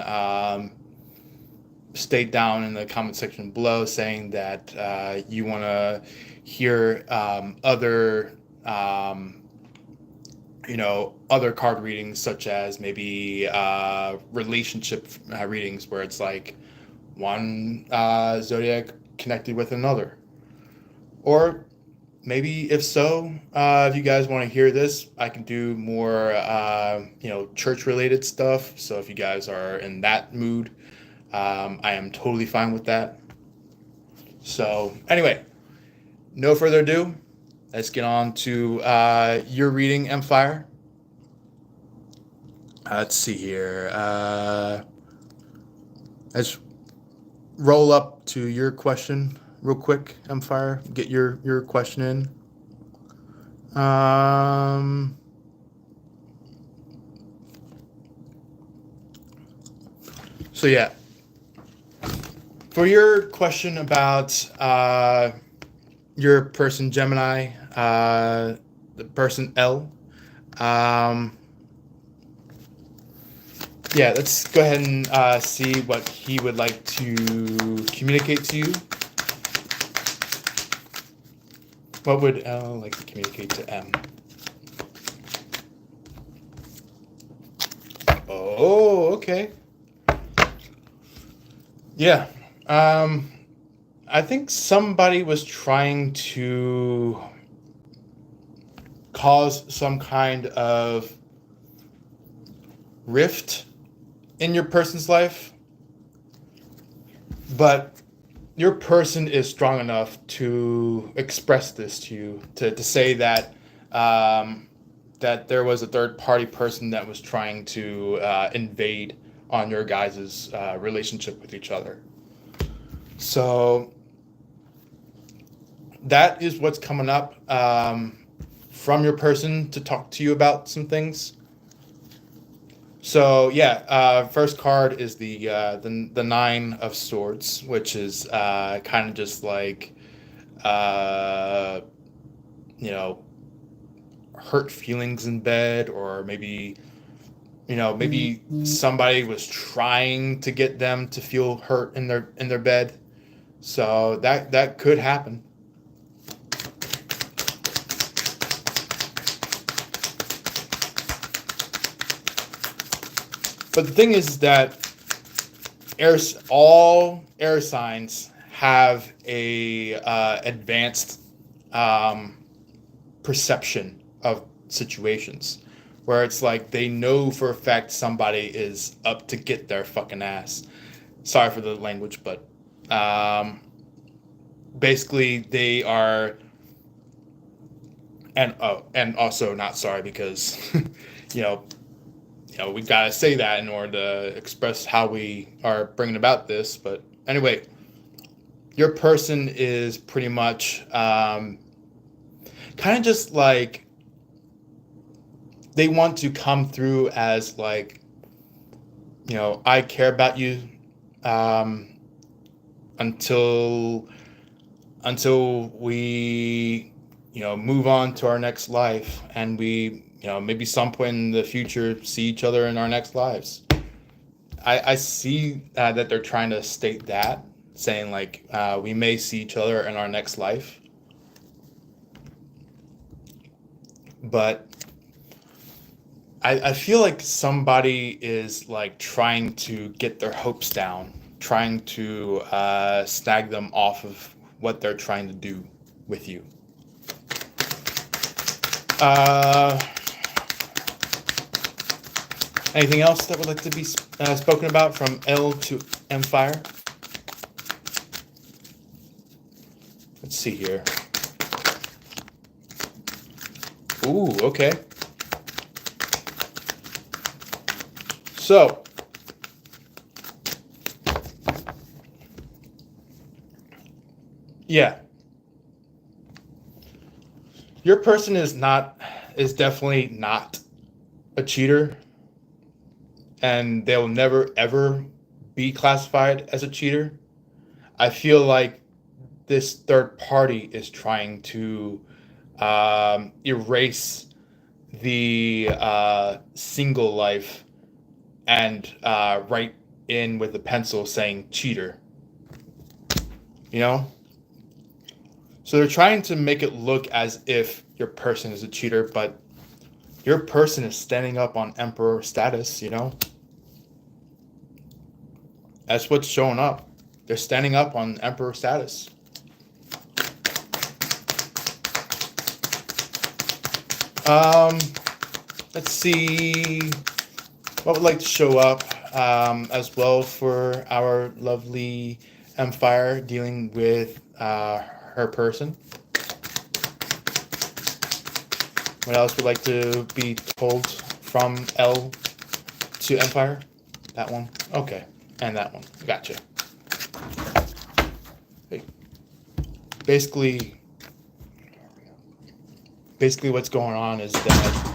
state down in the comment section below saying that you want to hear other other card readings, such as maybe relationship readings, where it's like one zodiac connected with another. Or maybe if so, if you guys want to hear this, I can do more church related stuff. So if you guys are in that mood, I am totally fine with that. So anyway, no further ado, let's get on to your reading, Empire. Let's see here. Let's roll up to your question real quick, Empire. Get your question in. So yeah, for your question about your person Gemini, the person L, yeah, let's go ahead and see what he would like to communicate to you. What would L like to communicate to M? Oh, okay. Yeah. I think somebody was trying to cause some kind of rift in your person's life, but your person is strong enough to express this to you, to say that that there was a third party person that was trying to invade on your guys' relationship with each other. So that is what's coming up from your person to talk to you about some things. So yeah, first card is the Nine of Swords, which is kind of just like uh, you know, hurt feelings in bed, or maybe maybe somebody was trying to get them to feel hurt in their bed. So that could happen. But the thing is that all air signs have a advanced perception of situations, where it's like they know for a fact somebody is up to get their fucking ass. Sorry for the language, but basically they are, and also not sorry because you know we gotta say that in order to express how we are bringing about this. But anyway, your person is pretty much kind of just like they want to come through as like, I care about you until we move on to our next life, and we maybe some point in the future see each other in our next lives. I see that they're trying to state that, saying like we may see each other in our next life. But I feel like somebody is like trying to get their hopes down, trying to snag them off of what they're trying to do with you. Anything else that would like to be spoken about from L to M Fire? Let's see here. Ooh, okay. So, yeah. Your person is definitely not a cheater, and they'll never ever be classified as a cheater. I feel like this third party is trying to erase the single life and write in with a pencil saying cheater. So they're trying to make it look as if your person is a cheater, but your person is standing up on emperor status. That's what's showing up. They're standing up on emperor status. Let's see what would like to show up as well for our lovely Empire dealing with her person. What else would like to be told from L to Empire? That one? Okay. And that one. Gotcha. Hey. Basically what's going on is that...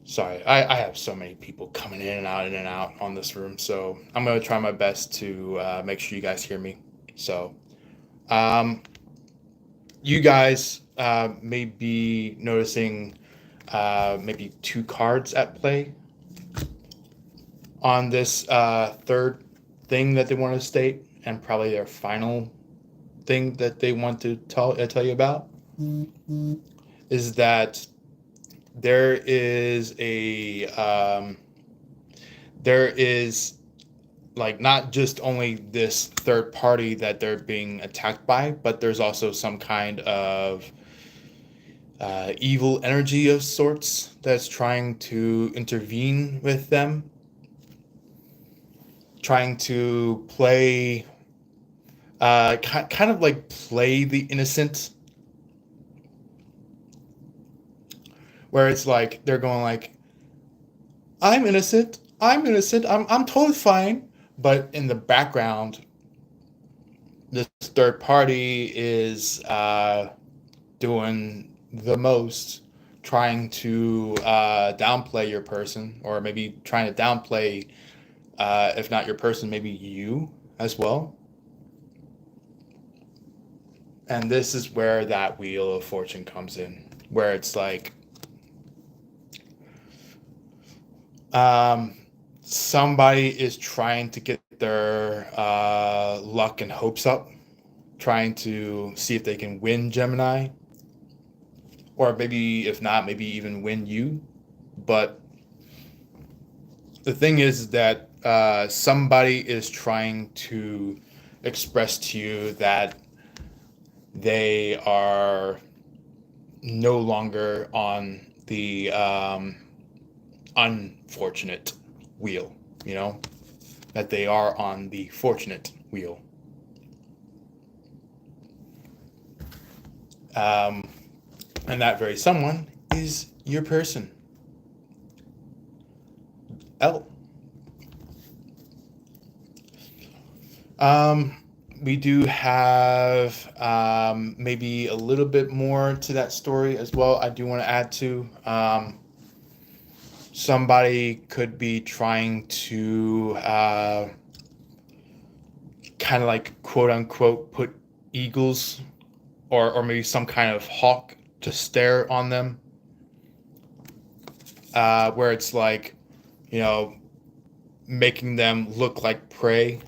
Sorry, I have so many people coming in and out on this room, so I'm going to try my best to make sure you guys hear me. So, you guys may be noticing maybe two cards at play on this third thing that they want to state, and probably their final thing that they want to tell you about, is that there is like not just only this third party that they're being attacked by, but there's also some kind of evil energy of sorts that's trying to intervene with them, trying to play, kind of like play the innocent, where it's like they're going like, I'm innocent, I'm totally fine, but in the background, this third party is doing the most, trying to downplay your person, or maybe trying to downplay, if not your person, maybe you as well. And this is where that Wheel of Fortune comes in, where it's like, um, somebody is trying to get their luck and hopes up, trying to see if they can win Gemini, or maybe if not, maybe even win you. But the thing is that somebody is trying to express to you that they are no longer on the unfortunate wheel, you know, that they are on the fortunate wheel. Um, and that very someone is your person, L. Um, we do have maybe a little bit more to that story as well. I do want to add to, somebody could be trying to kind of like quote unquote put eagles, or maybe some kind of hawk to stare on them, where it's like, you know, making them look like prey,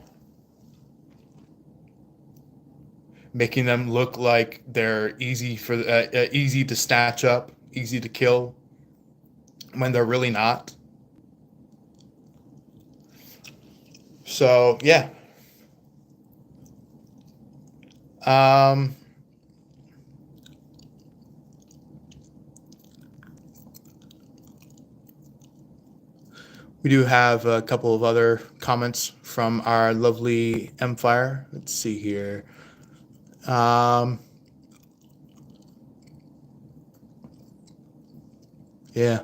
making them look like they're easy to snatch up, easy to kill, when they're really not. So yeah, um, we do have a couple of other comments from our lovely Empire. Let's see here. Um, yeah.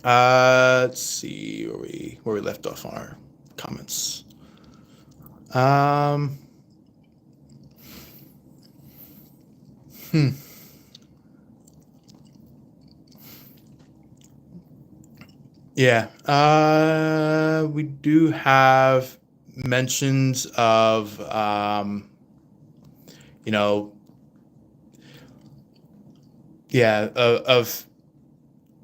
Let's see where we left off on our comments. Um, hmm. Yeah. We do have mentions of, you know, yeah, of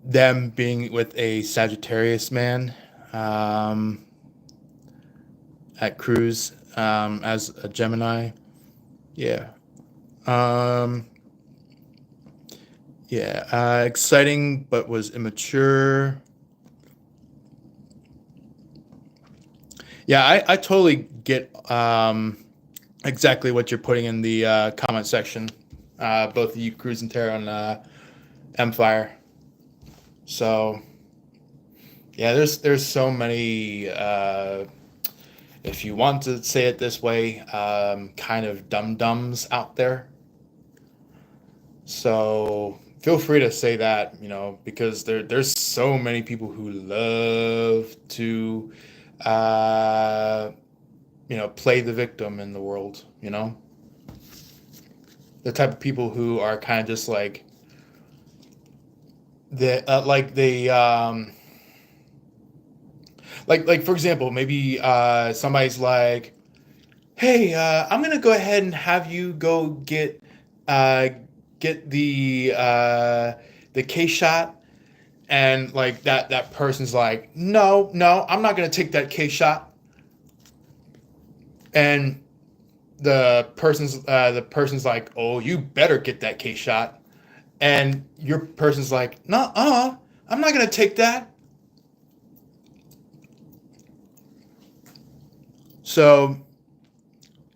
them being with a Sagittarius man, um, at cruise, as a Gemini. Yeah. Um, yeah. Exciting, but was immature. Yeah, I totally get exactly what you're putting in the comment section. Both of you, Cruise and Terra, and Empire. So yeah, there's so many. If you want to say it this way, kind of dum dums out there. So feel free to say that, you know, because there's so many people who love to, uh, you know, play the victim in the world. You know, the type of people who are kind of just like they like for example, maybe somebody's like, hey, I'm gonna go ahead and have you go uh, get the K shot, and like that person's like, no, I'm not gonna take that K shot, and the person's like, oh, you better get that K shot, and your person's like, no, I'm not gonna take that. So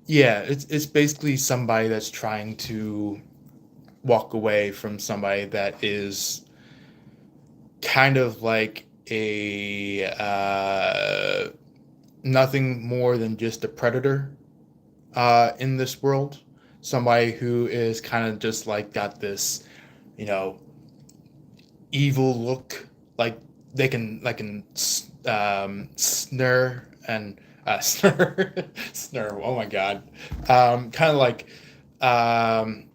yeah, it's basically somebody that's trying to walk away from somebody that is kind of like a nothing more than just a predator in this world. Somebody who is kind of just like got this, you know, evil look. Like they can snare and snare snare. Oh my god, kind of um,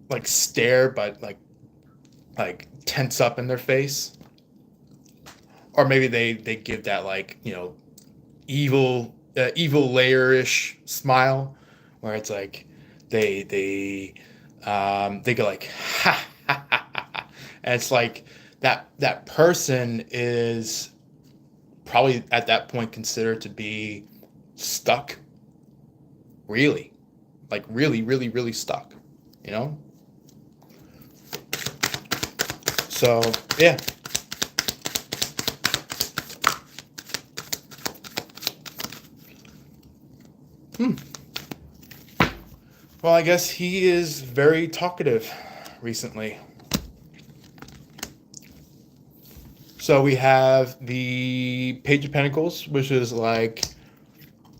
like stare, but like tense up in their face, or maybe they give that like evil layer-ish smile, where it's like they go like ha ha ha ha, ha. And it's like that person is probably at that point considered to be stuck, really, like really really really stuck, you know. So yeah. Hmm. Well, I guess he is very talkative recently. So we have the Page of Pentacles, which is like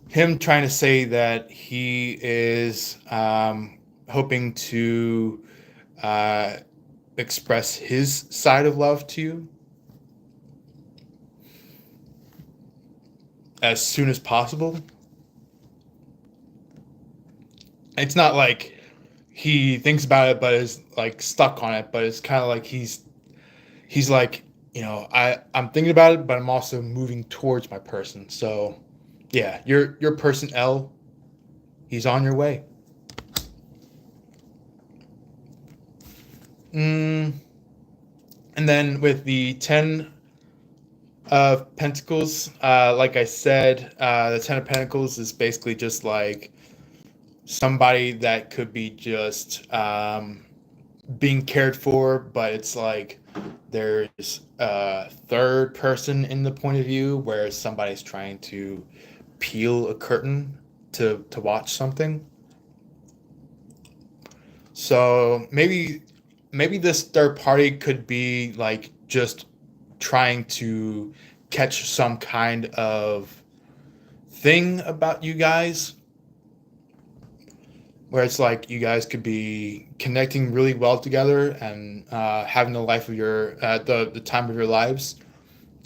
him trying to say that he is hoping to uh, express his side of love to you as soon as possible. It's not like he thinks about it but is like stuck on it, but it's kind of like he's like, I'm thinking about it, but I'm also moving towards my person. So yeah, your person L, he's on your way. mm, and then with the 10 of Pentacles, like I said, the 10 of Pentacles is basically just like somebody that could be just being cared for, but it's like there's a third person in the point of view where somebody's trying to peel a curtain to watch something. So maybe this third party could be like just trying to catch some kind of thing about you guys, where it's like you guys could be connecting really well together and having the life of your the time of your lives,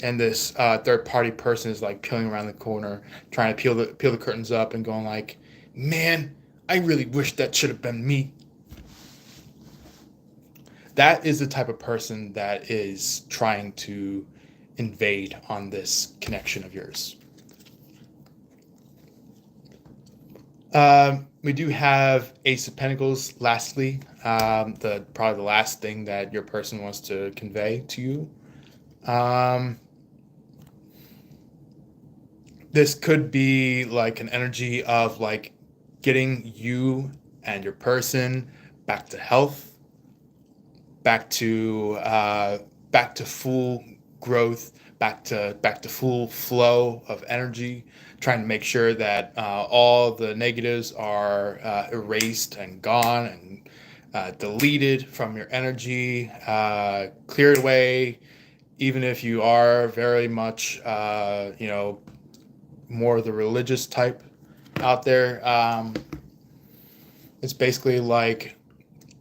and this third party person is like peeling around the corner, trying to peel the curtains up and going like, man, I really wish that should have been me. That is the type of person that is trying to invade on this connection of yours. We do have Ace of Pentacles. Lastly, the probably the last thing that your person wants to convey to you. This could be like an energy of like getting you and your person back to health, back to back to full growth, back to full flow of energy, trying to make sure that all the negatives are erased and gone and deleted from your energy, cleared away. Even if you are very much, more the religious type out there, it's basically like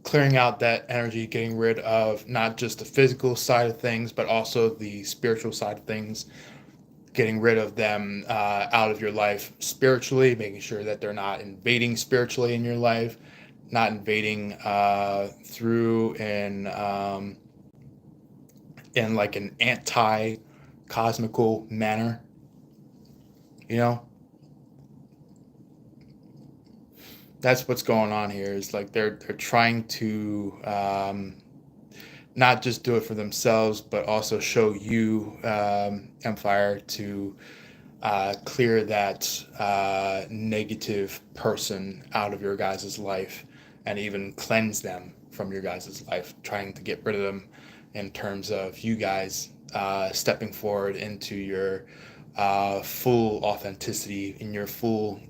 clearing out that energy, getting rid of not just the physical side of things, but also the spiritual side of things, getting rid of them out of your life spiritually, making sure that they're not invading spiritually in your life, not invading through in like an anti-cosmical manner, you know. That's what's going on here. Is like they're trying to not just do it for themselves, but also show you, Empire, to clear that negative person out of your guys' life, and even cleanse them from your guys' life, trying to get rid of them in terms of you guys stepping forward into your full authenticity, in your full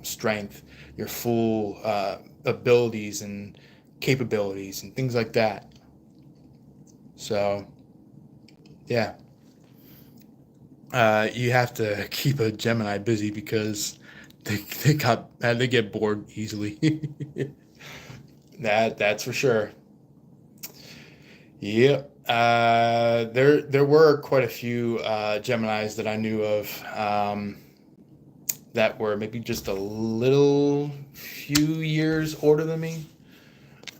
strength, your full abilities, and capabilities and things like that. So, yeah, you have to keep a Gemini busy because they get bored easily. That's for sure. Yep. There were quite a few Geminis that I knew of that were maybe just a little few years older than me,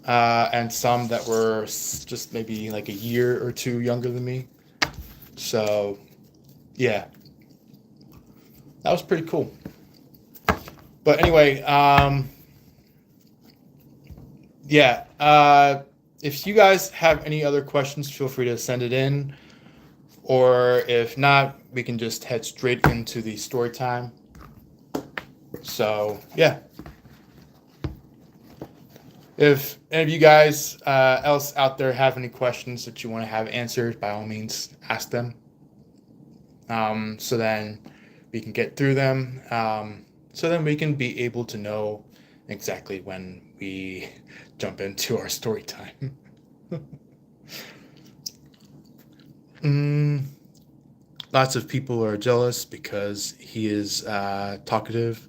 and some that were just maybe like a year or two younger than me. So yeah, that was pretty cool. But anyway, yeah. If you guys have any other questions, feel free to send it in. Or if not, we can just head straight into the story time. So, yeah. If any of you guys else out there have any questions that you want to have answered, by all means, ask them. So then we can get through them. So then we can be able to know exactly when we jump into our story time. Lots of people are jealous because he is talkative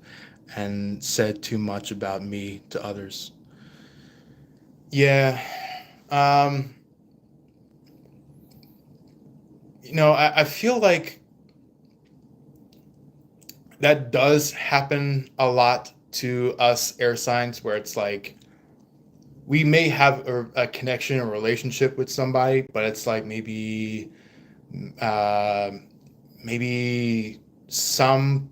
and said too much about me to others. Yeah. Um, I feel like that does happen a lot to us air signs where it's like we may have a connection or relationship with somebody, but it's like uh, maybe some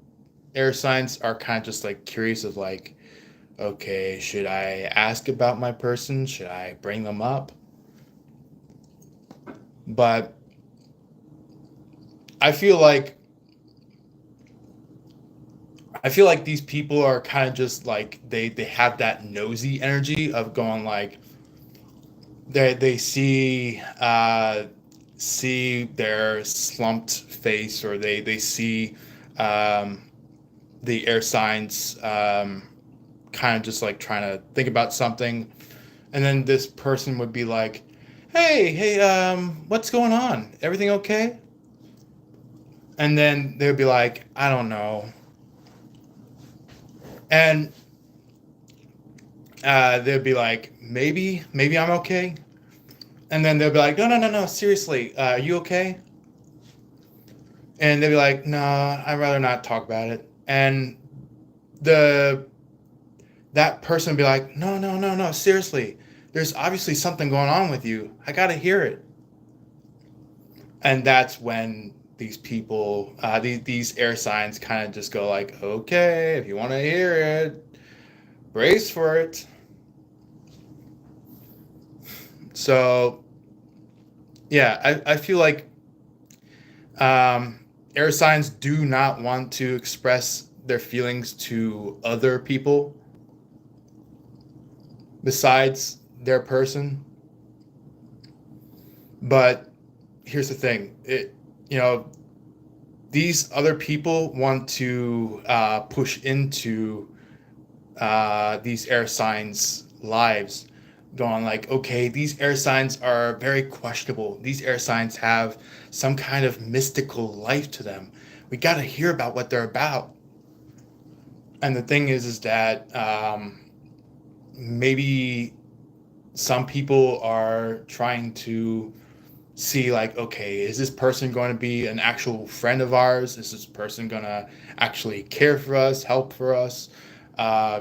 air signs are kind of just like curious of like, okay, should I ask about my person? Should I bring them up? But I feel like I feel like these people are kind of just like they have that nosy energy of going like they see their slumped face, or they see um, the air signs kind of just like trying to think about something, and then this person would be like, hey, what's going on, everything okay? And then they would be like, I don't know. And they'd be like, maybe I'm okay. And then they'll be like, no, seriously, are you okay? And they'd be like, no, I'd rather not talk about it. And the that person would be like, no, seriously, there's obviously something going on with you. I gotta hear it. And that's when these people, these air signs, kind of just go like, okay, if you want to hear it, brace for it. So yeah, I feel like air signs do not want to express their feelings to other people besides their person. But here's the thing, you know, these other people want to push into these air signs' lives, going like, okay, these air signs are very questionable. These air signs have some kind of mystical life to them. We got to hear about what they're about. And the thing is that maybe some people are trying to see like, okay, is this person going to be an actual friend of ours? Is this person going to actually care for us, help for us?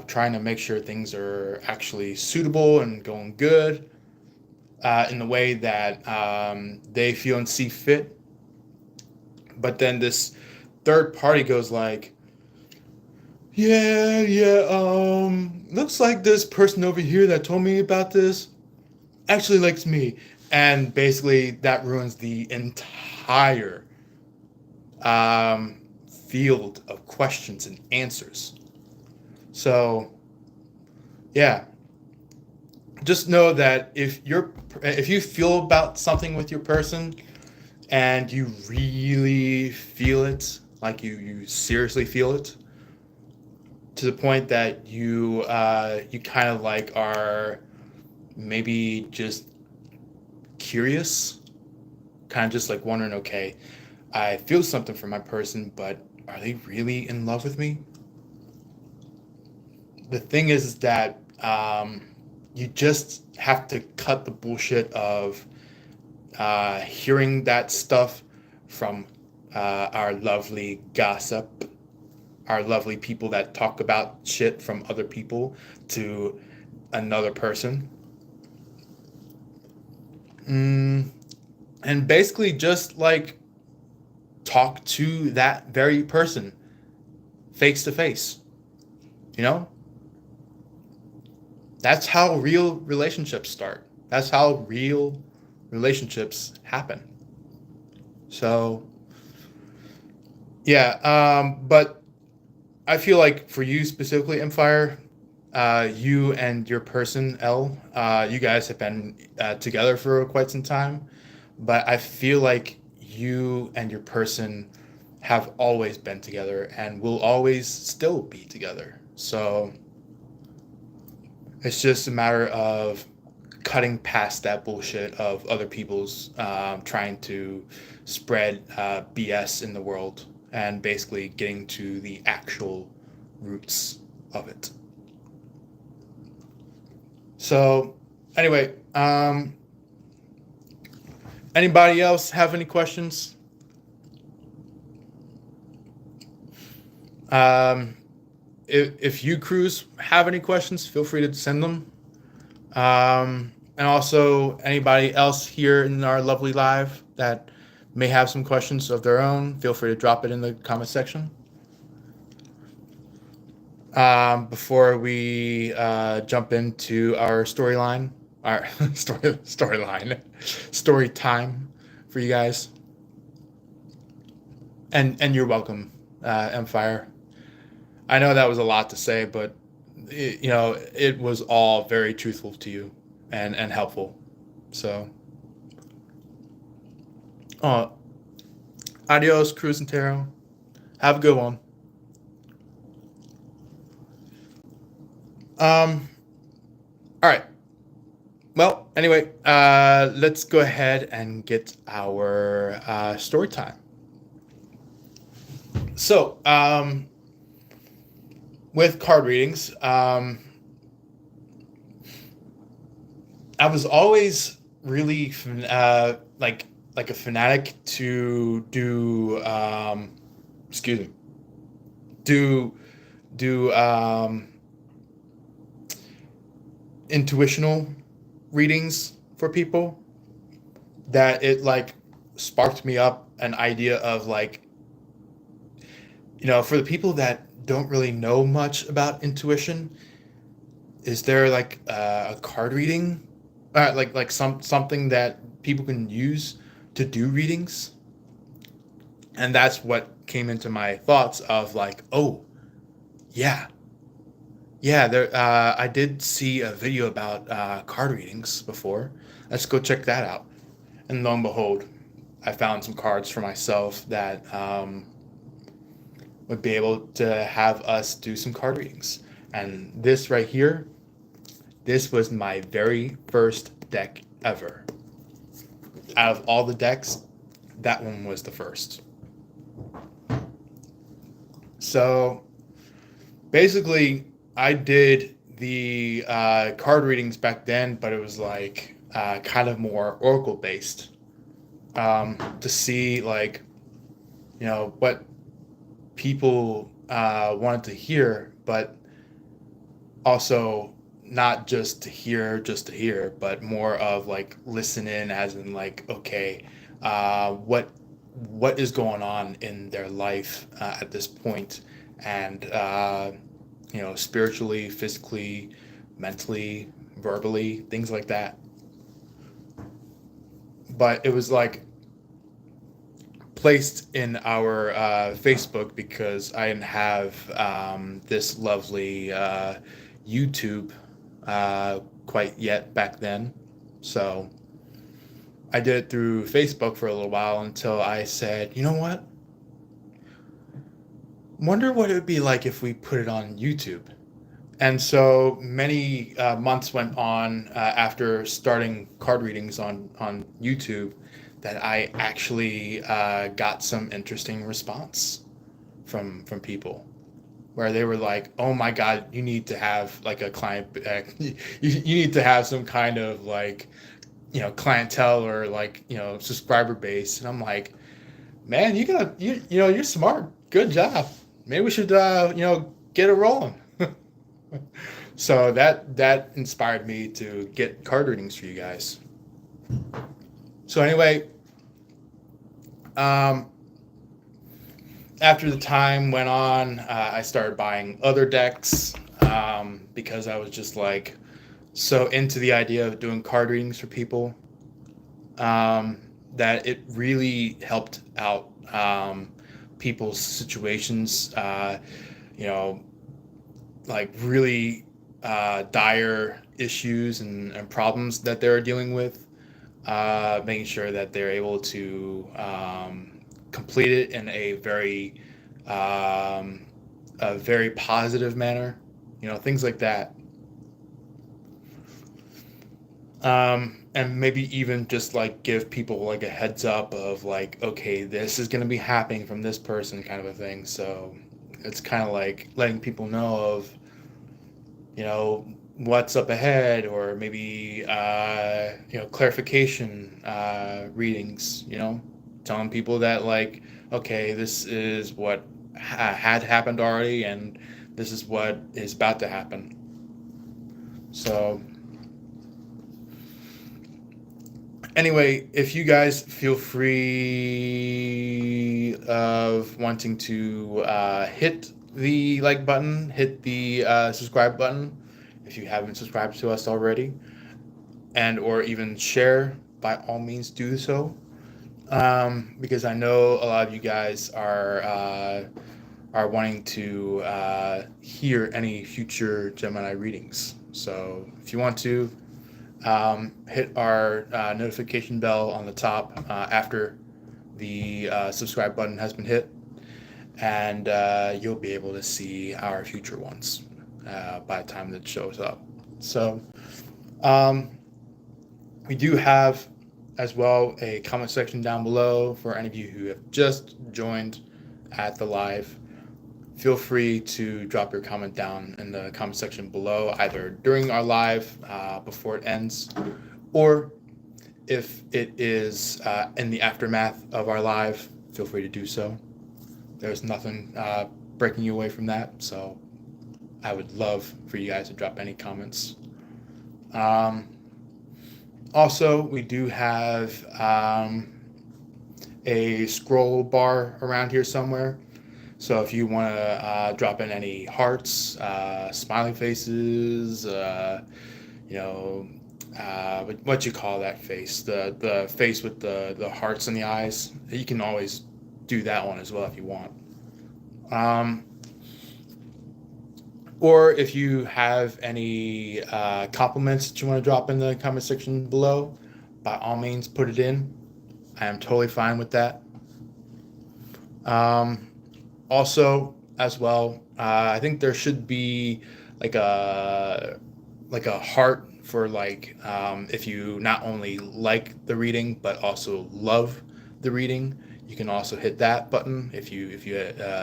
Trying to make sure things are actually suitable and going good in the way that they feel and see fit. But then this third party goes like, yeah, looks like this person over here that told me about this actually likes me. And basically that ruins the entire um, field of questions and answers. So, yeah, just know that if you feel about something with your person and you really feel it, like you seriously feel it, to the point that you kind of like are maybe just curious, kind of just like wondering, okay, I feel something for my person, but are they really in love with me? The thing is that you just have to cut the bullshit of hearing that stuff from our lovely gossip, our lovely people that talk about shit from other people to another person. And basically just like talk to that very person face to face. You know? That's how real relationships start. That's how real relationships happen. So, yeah, but I feel like for you specifically, Empire, you and your person, L, you guys have been together for quite some time, but I feel like you and your person have always been together and will always still be together. So it's just a matter of cutting past that bullshit of other people's trying to spread BS in the world and basically getting to the actual roots of it. So, anyway, anybody else have any questions? If you crews have any questions, feel free to send them. And also, anybody else here in our lovely live that may have some questions of their own, feel free to drop it in the comment section. Before we jump into our storyline, our story time for you guys. And you're welcome, Empire. I know that was a lot to say, but it was all very truthful to you and helpful. So, adios, Cruz and Taro. Have a good one. All right. Well, anyway, let's go ahead and get our story time. So, with card readings, I was always really like a fanatic to do intuitional readings for people. That it like sparked me up an idea of like, for the people that don't really know much about intuition, is there like a card reading, like something that people can use to do readings? And that's what came into my thoughts of like, oh, yeah, there. I did see a video about card readings before. Let's go check that out. And lo and behold, I found some cards for myself that would be able to have us do some card readings. And this right here, this was my very first deck ever. Out of all the decks, that one was the first. So basically, I did the card readings back then, but it was like kind of more oracle based, to see like, what people wanted to hear, but also not just to hear, but more of like listen in, as in like, okay, what is going on in their life at this point, and spiritually, physically, mentally, verbally, things like that. But it was like placed in our Facebook because I didn't have this lovely YouTube quite yet back then. So I did it through Facebook for a little while until I said, you know what? Wonder what it would be like if we put it on YouTube. And so many months went on after starting card readings on YouTube that I actually got some interesting response from people where they were like, "Oh my God, you need to have like a client, you need to have some kind of like clientele or like subscriber base." And I'm like, "Man, you're smart. Good job. Maybe we should get it rolling." So that inspired me to get card readings for you guys. So anyway, um, after the time went on, I started buying other decks because I was just like so into the idea of doing card readings for people um, that it really helped out people's situations. You know, like really dire issues and problems that they're dealing with, making sure that they're able to complete it in um, a very positive manner, things like that. And maybe even just like give people like a heads up of like, okay, this is going to be happening from this person, kind of a thing. So it's kind of like letting people know of what's up ahead, or maybe clarification readings, telling people that like, okay, this is what had happened already, and this is what is about to happen. So anyway, if you guys feel free of wanting to hit the like button, hit the subscribe button if you haven't subscribed to us already, and or even share, by all means do so. Because I know a lot of you guys are wanting to hear any future Gemini readings. So if you want to, hit our notification bell on the top after the subscribe button has been hit, and you'll be able to see our future ones by the time that it shows up. So um, we do have as well a comment section down below for any of you who have just joined at the live. Feel free to drop your comment down in the comment section below, either during our live before it ends, or if it is in the aftermath of our live, feel free to do so. There's nothing breaking you away from that, so I would love for you guys to drop any comments. Also, we do have a scroll bar around here somewhere. So if you want to drop in any hearts, smiley faces, what you call that face, the face with the hearts in the eyes, you can always do that one as well if you want. Or if you have any compliments that you want to drop in the comment section below, by all means put it in. I am totally fine with that. Also, as well, I think there should be like a heart for like if you not only like the reading but also love the reading. You can also hit that button if you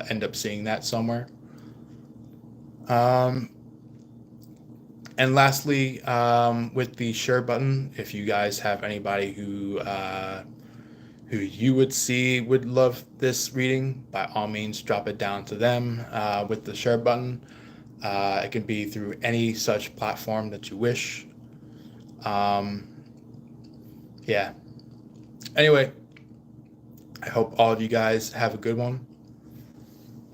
end up seeing that somewhere. And lastly, with the share button, if you guys have anybody who you would see would love this reading, by all means drop it down to them with the share button. It can be through any such platform that you wish. Yeah. Anyway, I hope all of you guys have a good one,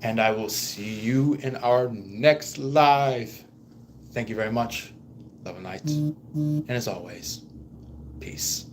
and I will see you in our next live. Thank you very much. Love and light. And as always, peace.